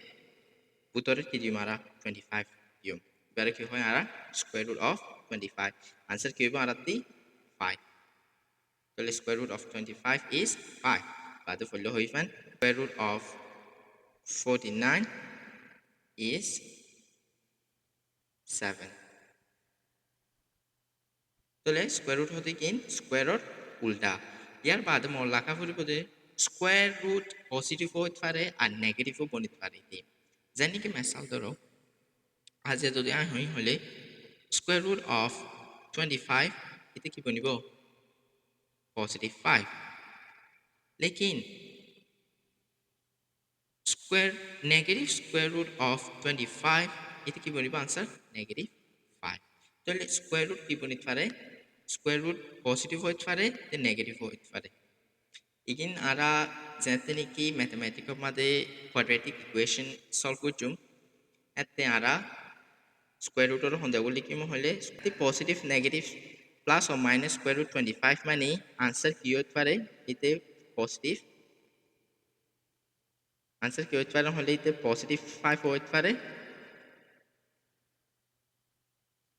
উত্তরে কি দিম আরা 25 দিম এবারে কি হয় আরা square root of 25 আনসার কি হবে আরা 5 তাহলে square root of 25 is 5 বাদে ফলে হই fun square root of 49 is 7 তাহলে স্কয়ার রুট হতে কি স্কয়ারর উল্টা ইয়ার বাদে মন লেখা পড়িব যে স্কয়ার রুট পজিটিভ হইতে পারে আর নেগেটিভও বনিতে পারে জানি কি মিসাল ধরো আজ যদি আই হই হলে স্কয়ার রুট অফ 25 এটা কি বনিব পজিটিভ 5 লেকিন square negative square root of 25 এটা কি বনিব আনসার নেগেটিভ 5 তাহলে স্কয়ার রুট কি বনিতে পারে square root positive হইতে পারে তে নেগেটিভ হইতে পারে ইগিন আরা যেতে নাকি ম্যাথমেটিক্স মাঝে কোয়াড্রেটিক ইকুয়েশন সলভ করছুম এতে আরা স্কয়ার রুটের হন্দাগুলি কি হলে পজিটিভ নেগেটিভ প্লাস ও মাইনাস স্কয়ার রুট 25 মানে আনসার কি হইতে পারে এতে পজিটিভ আনসার কি হইতে পারে হলে এতে পজিটিভ 5 হইতে পারে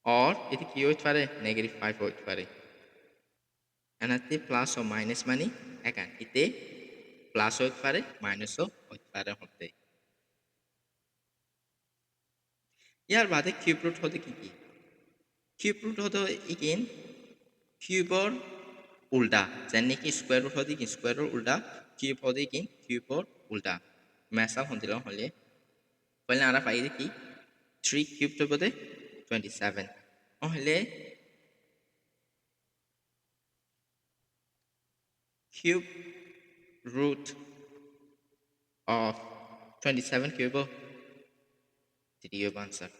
और এতে কি হইতে পারে নেগেটিভ 5 হইতে পারে এনাতে প্লাস ও মাইনাস মানে একান এতে প্লাস হইতে পারে মাইনাসও হইতে পারে হতে ইয়ার বাদে কিউব রুট হতে কি কি কিউব রুট হতে ইগেন কিউবর উল্টা যেন কি স্কয়ার রুট হতে কি স্কয়ারর উল্টা কিউব হতে কি কিউবর উল্টা মেসাল হন্দিল হলে পহলে আরা পাই কি 3 কিউব তো বদে 27 হলে cube root of 27 cube answer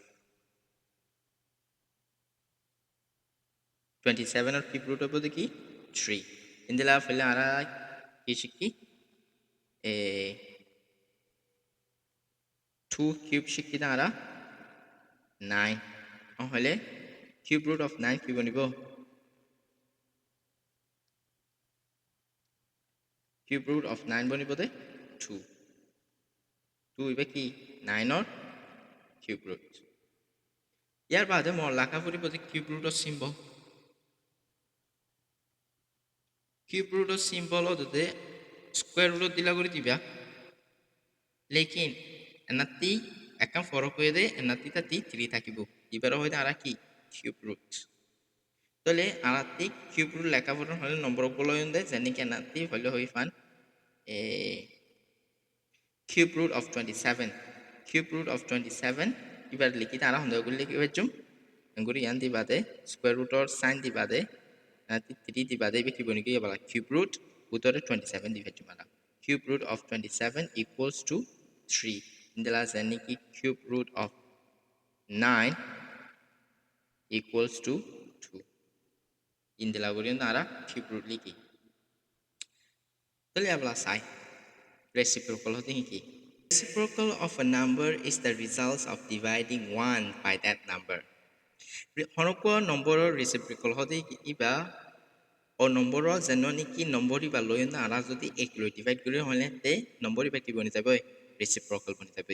27 or cube root of the key 3 in the last ara kishiki a 2 cube shiki ara 9 ohole cube root of 9 cube onibo cube root of 9 bonibo de 2 2 ibe ki 9 or cube root ইয়ার বাদে মন লেখা পড়িব যে কিউব রুটের সিম্বল কিউব রুটের সিম্বল হতে স্কয়ার রুট দিলা করে দিবা লেকিন এনাতি একটা ফরক হয়ে দে এনাতি তাতি 3 থাকিব এবার হইতে আর কি কিউব রুট তাহলে আনাতি কিউব রুট লেখা পড়ন হলে নম্বর গুলো দে জানি কি এনাতি হলে হই ফান এ cube root of 27 cube root of 27 এবার লিখি তারা হন্দাগুলি লিখি বেচুম এঙ্গুরি ইয়ান দি বাদে স্কয়ার রুটর সাইন দি বাদে 3 di বাদে কি বনি কি বলা কিউব রুট উত্তরে 27 দি ভেচুম আলা cube root of 27 equals to 3 ইনদেলা জানি কি cube root of 9 equals to 2 ইনদেলা গরিন আরা কিউব রুট লিখি তাহলে abla সাই reciprocal হতে কি reciprocal of a number is the result of dividing one by that number হনকো নম্বৰৰ রেসিপ্রোকাল হতে ইবা ও নম্বৰৰ যেন কি নম্বৰ ইবা লৈ না আৰা যদি 1 লৈ ডিভাইড কৰি হলে তে নম্বৰ ইবা কি বনি যাব রেসিপ্রোকাল বনি যাব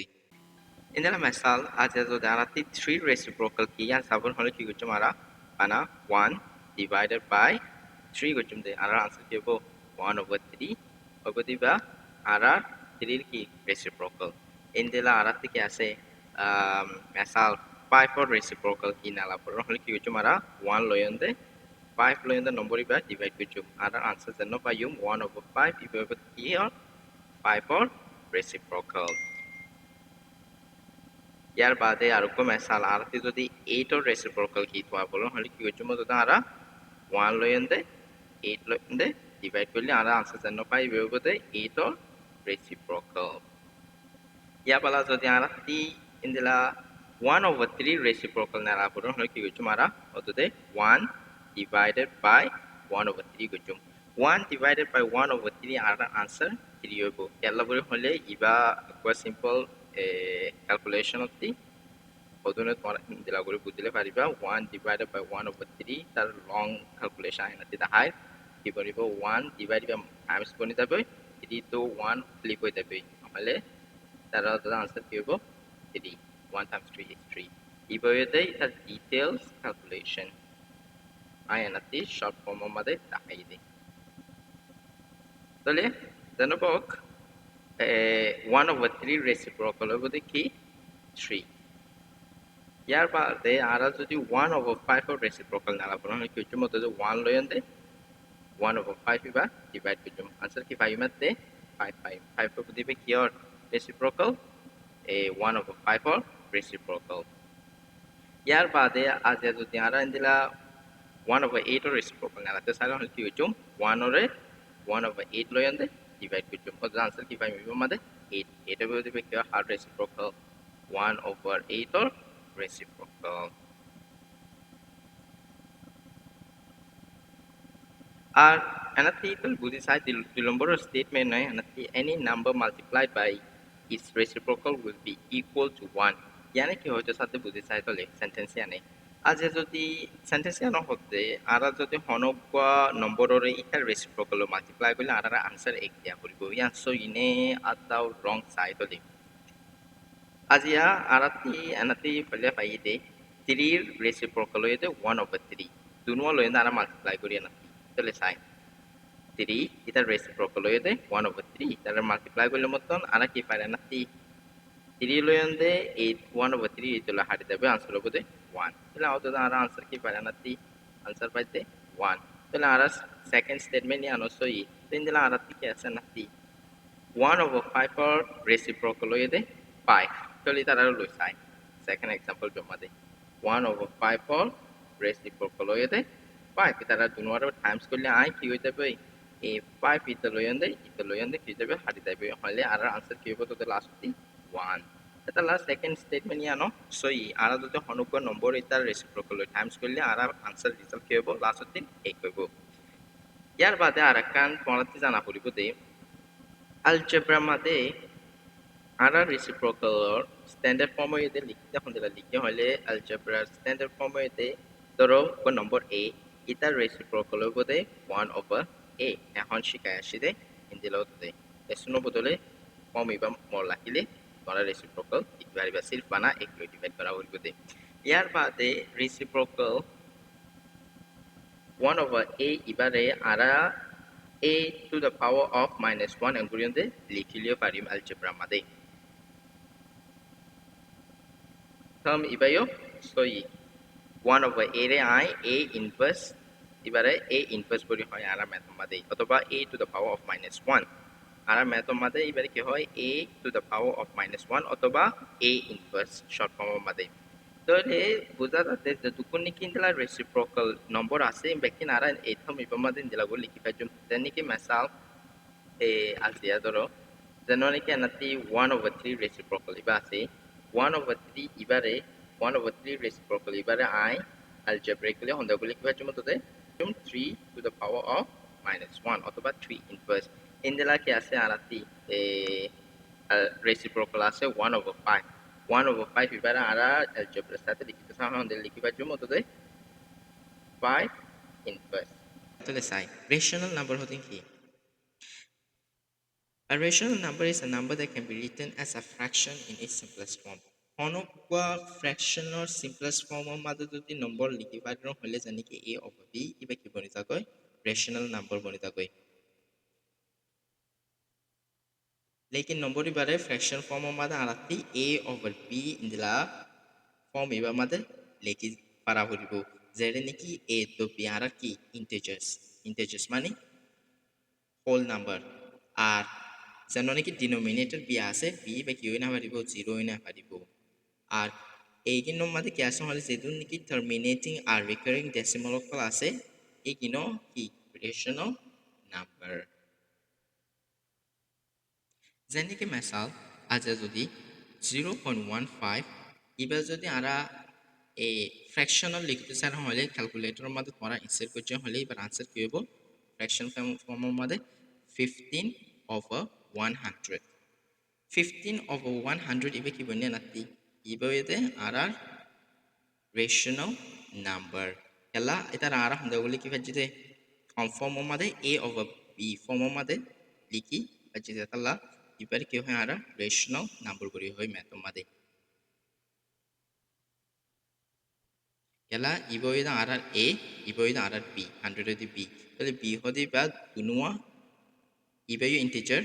ইনলা মিসাল আজ যদি আরা 3 রেসিপ্রোকাল কি ইয়ান সাবন হলে কি করতে মারা আনা 1 ডিভাইডেড বাই 3 করতে দে আরা আনসার কি হবে 1/3 হবে দিবা আরা 3 কি রেসিপ্রোকাল ইনলা আরা থেকে আছে মিসাল 5 for reciprocal ki nala por hole ki hocho mara 1 loyonde 5 loyonde number iba divide kochum ara answer janno payum 1/5 iba ki or 5 for reciprocal ইয়াৰ বাদে আৰু কমে চাল আৰতি যদি 8 ৰ রেসিপ্রোকাল কি থোৱা বলো হলে কি হচ্ছে মতো আরা 1 লয়ন্দে 8 লয়ন্দে ডিভাইড করলে আরা আনসার জানো পাই বেবতে 8 ৰ রেসিপ্রোকাল ইয়া পালা যদি আরা টি ইনদিলা 1/3 রেসিপ্রোকাল নারা বলো হলে কি হচ্ছে মারা অততে 1 divided by 1/3 গজুম 1 divided by 1/3 Ara answer 3 হইব কেলা বলে হলে ইবা কোয়া সিম্পল ক্যালকুলেশন অতি অদুনে তোমার দিলা করে বুঝলে পারিবা 1 divided by 1/3 তার লং ক্যালকুলেশন আইনাতে দেখায় কি পারিব 1 divided by টাইমস বনি যাবে 3 তো 1 ফ্লিপ হয়ে যাবে তাহলে তার আনসার কি হইব 3 1 times 3 is 3 এইভাবে তার ডিটেইলস ক্যালকুলেশন আইনাতে শর্ট ফর্ম মধ্যে দেখাই দেয় তাহলে জানবক 1/3 রেসিপ্রোকাল হবে কি 3 ইয়াৰ বাদে আরা যদি 1/5 ৰ রেসিপ্রোকাল নালা বলো কি হচ্ছে মতো 1 লয়ন্দে 1/5 ইবা ডিভাইড করছম আনসার কি 5 মাতে 5 5 5 কো দিবে কি অর রেসিপ্রোকাল 1/5 ৰ রেসিপ্রোকাল ইয়াৰ বাদে আজ যদি আরা ইন্দিলা 1/8 ৰ রেসিপ্রোকাল নালা তে সারা কি হচ্ছে 1/8 লয়ন্দে ডিভাইড করছম তো আনসার কি 5 ইবা মাতে 8 এটা বলে দিবে কি হার্ড রেসিপ্রোকাল 1/8 ৰ reciprocal. আর another equal বুঝি চাই 2 নম্বরের স্টেটমেন্ট নয় another any number multiplied by its reciprocal will be equal to 1 यानी কি হচ্ছে সাথে বুঝি চাই তলে সেন্টেন্স ইয়ানে আজ যদি সেন্টেন্স ইয়ানো হতে আর যদি হনকা নম্বরের ইটার রেসিপ্রোকাল মাল্টিপ্লাই করলে আর আনসার এক দিয়া করিব ইয়ান সো ইনে আদাও রং সাইড তলে আজিয়া আরাতি এনাতি ফলে পাইতে 3 র রেসিপ্রোকাল হইতে 1/3 দুনো লইতে আর মাল্টিপ্লাই করি এনাতি তাহলে সাই 3 এটা রেসিপ্রোকাল হইতে 1/3 তার মাল্টিপ্লাই করলে মতন আর কি পারে এনাতি 3 লইতে 1/3 ইতলা হারি যাবে আনসার হবে 1 তাহলে আউট আর আনসার কি পারে এনাতি আনসার পাইতে 1 তাহলে আর সেকেন্ড স্টেটমেন্ট ইয়ানো সই তিন দিলা আরাতি কি আছে এনাতি 1/5 র রেসিপ্রোকাল হইতে 5 Actually, that are low side. Second example, jomade 1/5 or reciprocal hoyete 5 itara dunwaro times korle I ki hoite be a 5 italoyande ki jabe hati jabe hole ar answer ki hobo to last 1 eta last second statement ya no so I ara jote honoko number itar reciprocal times korle ar answer result ki hobo last 1 hobo ইয়ার বাদে আরেকখান পড়াতে জানা পড়িব দে algebra মধ্যে আর রেসিপ্রোকাল স্ট্যান্ডার্ড ফর্ম হইতে লিখতে হলে লিখতে হলে algebra স্ট্যান্ডার্ড ফর্ম হইতে ধরো কোন নম্বর a ইতার রেসিপ্রোকাল হইবতে 1/a এখন শিখাই আসি দে ইন্দিল হতে এসনো বদলে ফর্ম ইবা মর লাখিলে তোরা রেসিপ্রোকাল লিখতে পারিবা সির্ফ বানা এক লই ডিভাইড করা হইব দে ইয়ার বাদে রেসিপ্রোকাল 1/a ইবারে আরা a to the power of -1 এগুলিতে লিখিলেও পারিম algebra মধ্যে term ibayo soy 1/a re I a inverse ibare a inverse bori hoy ara mathom made otoba a to the power of -1 ara mathom made ibare ki hoy a to the power of -1 otoba a inverse short form made তাহলে বোঝা যাচ্ছে যে দুকুনি কিনলা রেসিপ্রোকাল নম্বর আছে বেকিন আর এই থম ইবামাদিন দিলাগো লিখি পাইজম তেনিকে মেসাল এ আসিয়া ধরো জানুয়ারি কে নাতি 1/3 রেসিপ্রোকাল ইবা আছে 1/3 ইবারে 1/3 reciprocal ibare I algebraically hondaগুলি কি পাচ্ছি মততে 3 to the power of -1 অথবা 3 inverse ইনদিলা কি আছে আরাতি reciprocal আছে 1/5 1/5 ibare ara algebra সাথে লিখিতে সামনে হন্দে লিখি পাচ্ছি মততে 5 inverse তাহলে সাই rational number হতে কি A rational number is a number that can be written as a fraction in its simplest form. Honokwa fractional simplest form mother যদি নম্বর লিখি পাইরো হলে জানি কি a over b ইবা কি বনিতা কয় rational number বনিতা কয় लेकिन নম্বর ইবারে fraction form মধ্যে আরাতি a over b ইনদিলা form ইবা মধ্যে লিখি পারা হইব যেটা নাকি a তো b আর কি integers মানে whole number আর জানো নাকি ডিনোমিনেটর বি আছে বি বা কি হই না পারিব 0 হই না পারিব আর এইগিনৰ মাঝে কি আছে হলে যেটো নেকি টার্মিনেটিং আর রিকারিং ডেসিমাল অকল আছে এইগিন কি রেশনাল নাম্বার যেনেকে মেসাল আজ যদি 0.15 এবার যদি আরা এই ফ্র্যাকশনাল লিখতে চান হলে ক্যালকুলেটরের মধ্যে তোমরা ইনসার্ট করতে হলে এবার আনসার কি হবে ফ্র্যাকশন ফর্মের মধ্যে 15/100 15/100 এবার কি বনে নাতি এবার এতে আর রেশনাল নাম্বার এলা এটা আর হলে কি ভাজতে ফর্মের মধ্যে a/b ফর্মের মধ্যে লিখি ভাজতে তালা এবার কি হয় আর রেশনাল নাম্বার করি হয় ম্যাথের মধ্যে Yala ibo ida arar A, ibo ida arar B, 100 di B. Jadi B hodi ba dunua iba yo integer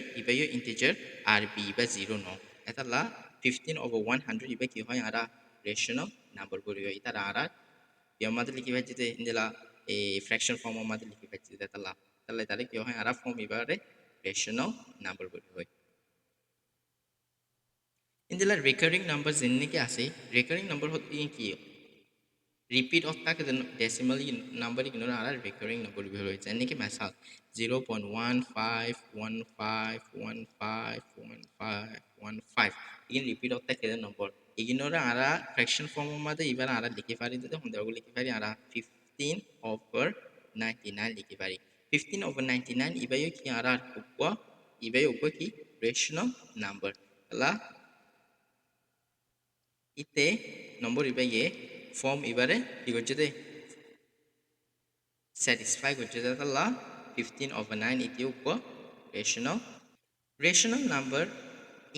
আর B iba 0 no. Eta la 15/100 iba ki hoy ara rational number kori hoy. Eta ara yo mate likhi bhai jete indela a fraction form mate likhi bhai jete eta la. Tale tare ki hoy ara form iba re rational number kori hoy. Indela recurring numbers jinne ki ase recurring number hoti ki repeat অত্যাকে decimal number ইগনোর আর recurring number বের হয়েছে এনেকে মেসাল 0.15151515 ইগিন repeat অত্যাকে নম্বর ইগনোর আর ফ্র্যাকশন ফর্মের মধ্যে এবার আর লিখে পারি দিতে হন্দারগুলো লিখে পারি আর 15/99 লিখে পারি 15/99 ইবাইও কি আর উপা ইবাইও উপা কি রেশনাল নাম্বার তাহলে ইতে নম্বর ইবাইয়ে ফর্ম এবারে কি করছে দে satisfy করছে তাহলে 15/9 ইতিও উপা রেশনাল নাম্বার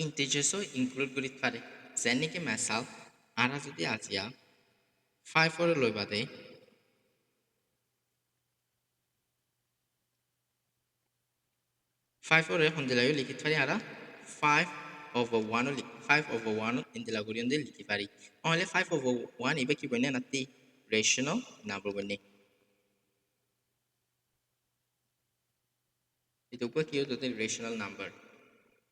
ইন্টিজার্সও ইনক্লুড করি পারে যেনেকে মেসাল আরা যদি আজিয়া 5 ওরে লই বাদে 5 ওরে হন্দিলায়ও লিখি পারি আরা 5/1 ইন্দিলা করি হন্দিল লিখি পারি নহলে 5/1 ইবা কি বনে নাতি রেশনাল নাম্বার বনে itu apa kio itu rational number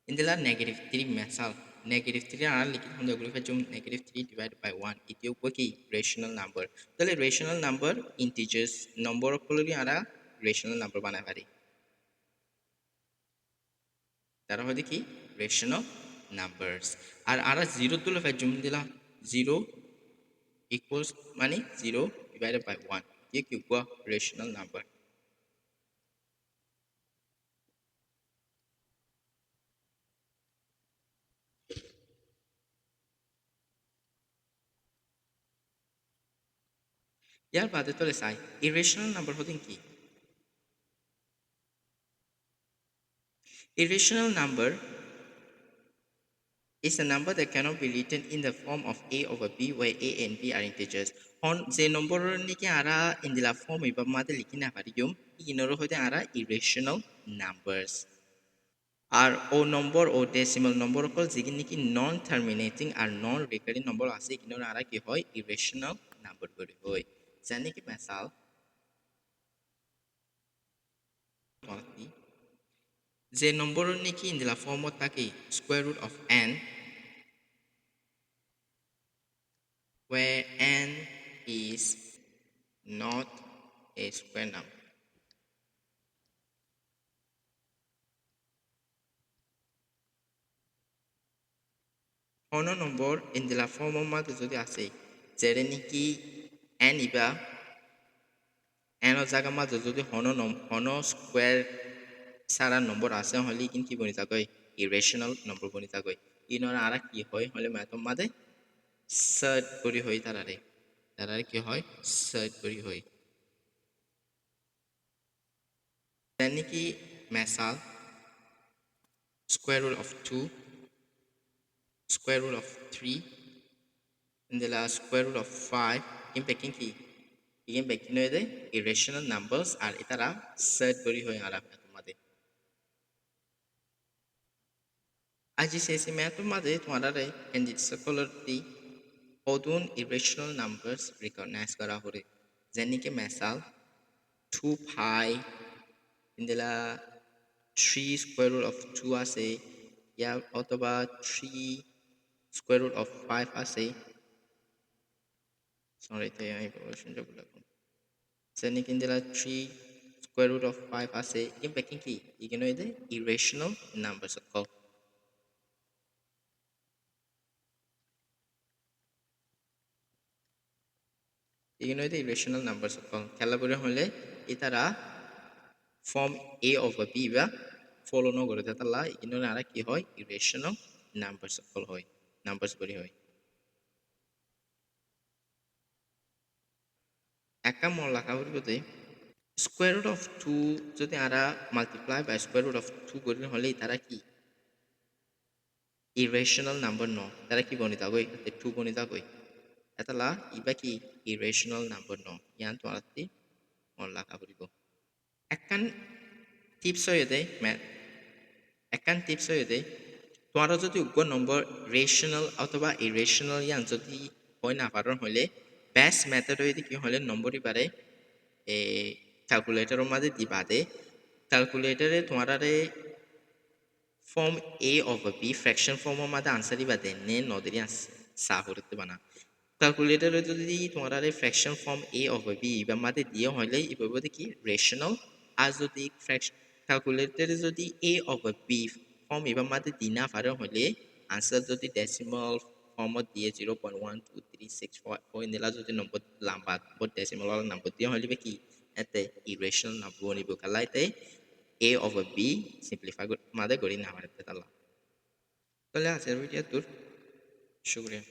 indela negative 3 mesal negative 3 ana likit honda gulu fajum negative 3 divided by 1 itu apa ki rational number tale rational number integers number kolori ara rational number banai pari tara hodi ki rational numbers R ara 0 তুলে fajum dila 0 equals মানে 0 divided by 1 ये কি apa rational number ইয়ার বাদে তোলে চাই irrational number হদিন কি irrational number is a number that cannot be written in the form of a over b where a and b are integers hon যে নম্বর নিকে আরা ইন্দিলা ফর্ম ইবা মাতে লিখি না পারিম ইগনোর হইতে আরা irrational numbers আর ও নম্বর ও ডেসিমাল নম্বর কল যেগি নিকি নন টার্মিনেটিং আর নন রিকারিং নম্বর আছে ইগনোর আরা কি হয় irrational number করে হয় জানি কি মেসাল যে নম্বর নিকি ইন্দিলা ফর্মত থাকে square root of n where n is not a square number. Hono number in the form of mother যদি আছে যেটা নাকি n ইবা n ও জায়গা মাঝে যদি হনো স্কোয়ার সারা নম্বর আছে হলে কিন্তু কি বনি থাকয় ইরেশনাল নম্বর বনি থাকয় ইনরা আর কি হয় হলে ম্যাথম মাঝে সার্ট করি হয় তারারে কি হয় সার্ট করি হয় নাকি মেসাল square root of 2 square root of 3 and the last square root of 5 impacting কি impacting হয়ে irrational numbers আর এটারা সার্ট করি হয় আর তোমাদের আজ শেষে তোমাদের তোমারা ক্যান্ডিড সকলটি অদুন irrational numbers recognize করা হরে যেনিকে মেসাল 2 pi ইন্দিলা 3 square root of 2 আছে ইয়া অথবা 3 square root of 5 আছে Alright, I evaluation job lagu. Seni kindela 3 square root of 5 ase in backing key. You know the irrational numbers of call. You know the irrational numbers of call. Calabria hole itara form A over B বা follow no করে তাহলে ইনো না কি হয় irrational numbers সকল হয় numbers বলি হয় একা মন লেখা বলতে square root of 2 যদি আরা multiply by square root of 2 করি হলে তারা কি irrational number no তারা কি বনিতা গই 2 বনিতা গই এতলা ইবা কি irrational number no ইয়ান তো আরতি মন লেখা বলিব একান টিপস হয়ে দেয় ম্যাথ একান টিপস হয়ে দেয় তোমার যদি উগ্র নম্বর রেশনাল অথবা ইরেশনাল ইয়ান যদি হয় না পারণ হলে বেস্ট মেথড হইতে কি হলে নম্বরই পারে এ ক্যালকুলেটরের মাঝে দিবা দে ক্যালকুলেটরে তোমার ফর্ম এ ওভার বি ফ্র্যাকশন ফর্মের মাঝে আনসার দিবা দে নে নদরি সা করতে বানা ক্যালকুলেটরে যদি তোমার ফ্র্যাকশন ফর্ম এ ওভার বি এবার মাঝে দিয়ে হলে এভাবে কি রেশনাল আর যদি ক্যালকুলেটরে যদি এ ওভার বি ফর্ম এবার মাঝে দি না পারে হলে আনসার যদি ডেসিমাল ফর্মত দিয়ে 0.12364 এনেলা যদি নম্বর লম্বা ডেসিমাল নম্বর দিয়ে হলে কি এতে ইরেশনাল নম্বর নিব কালাইতে a over b simplify মাঝে করি না পারে তাহলে আজকের ভিডিও তোর শুক্রিয়া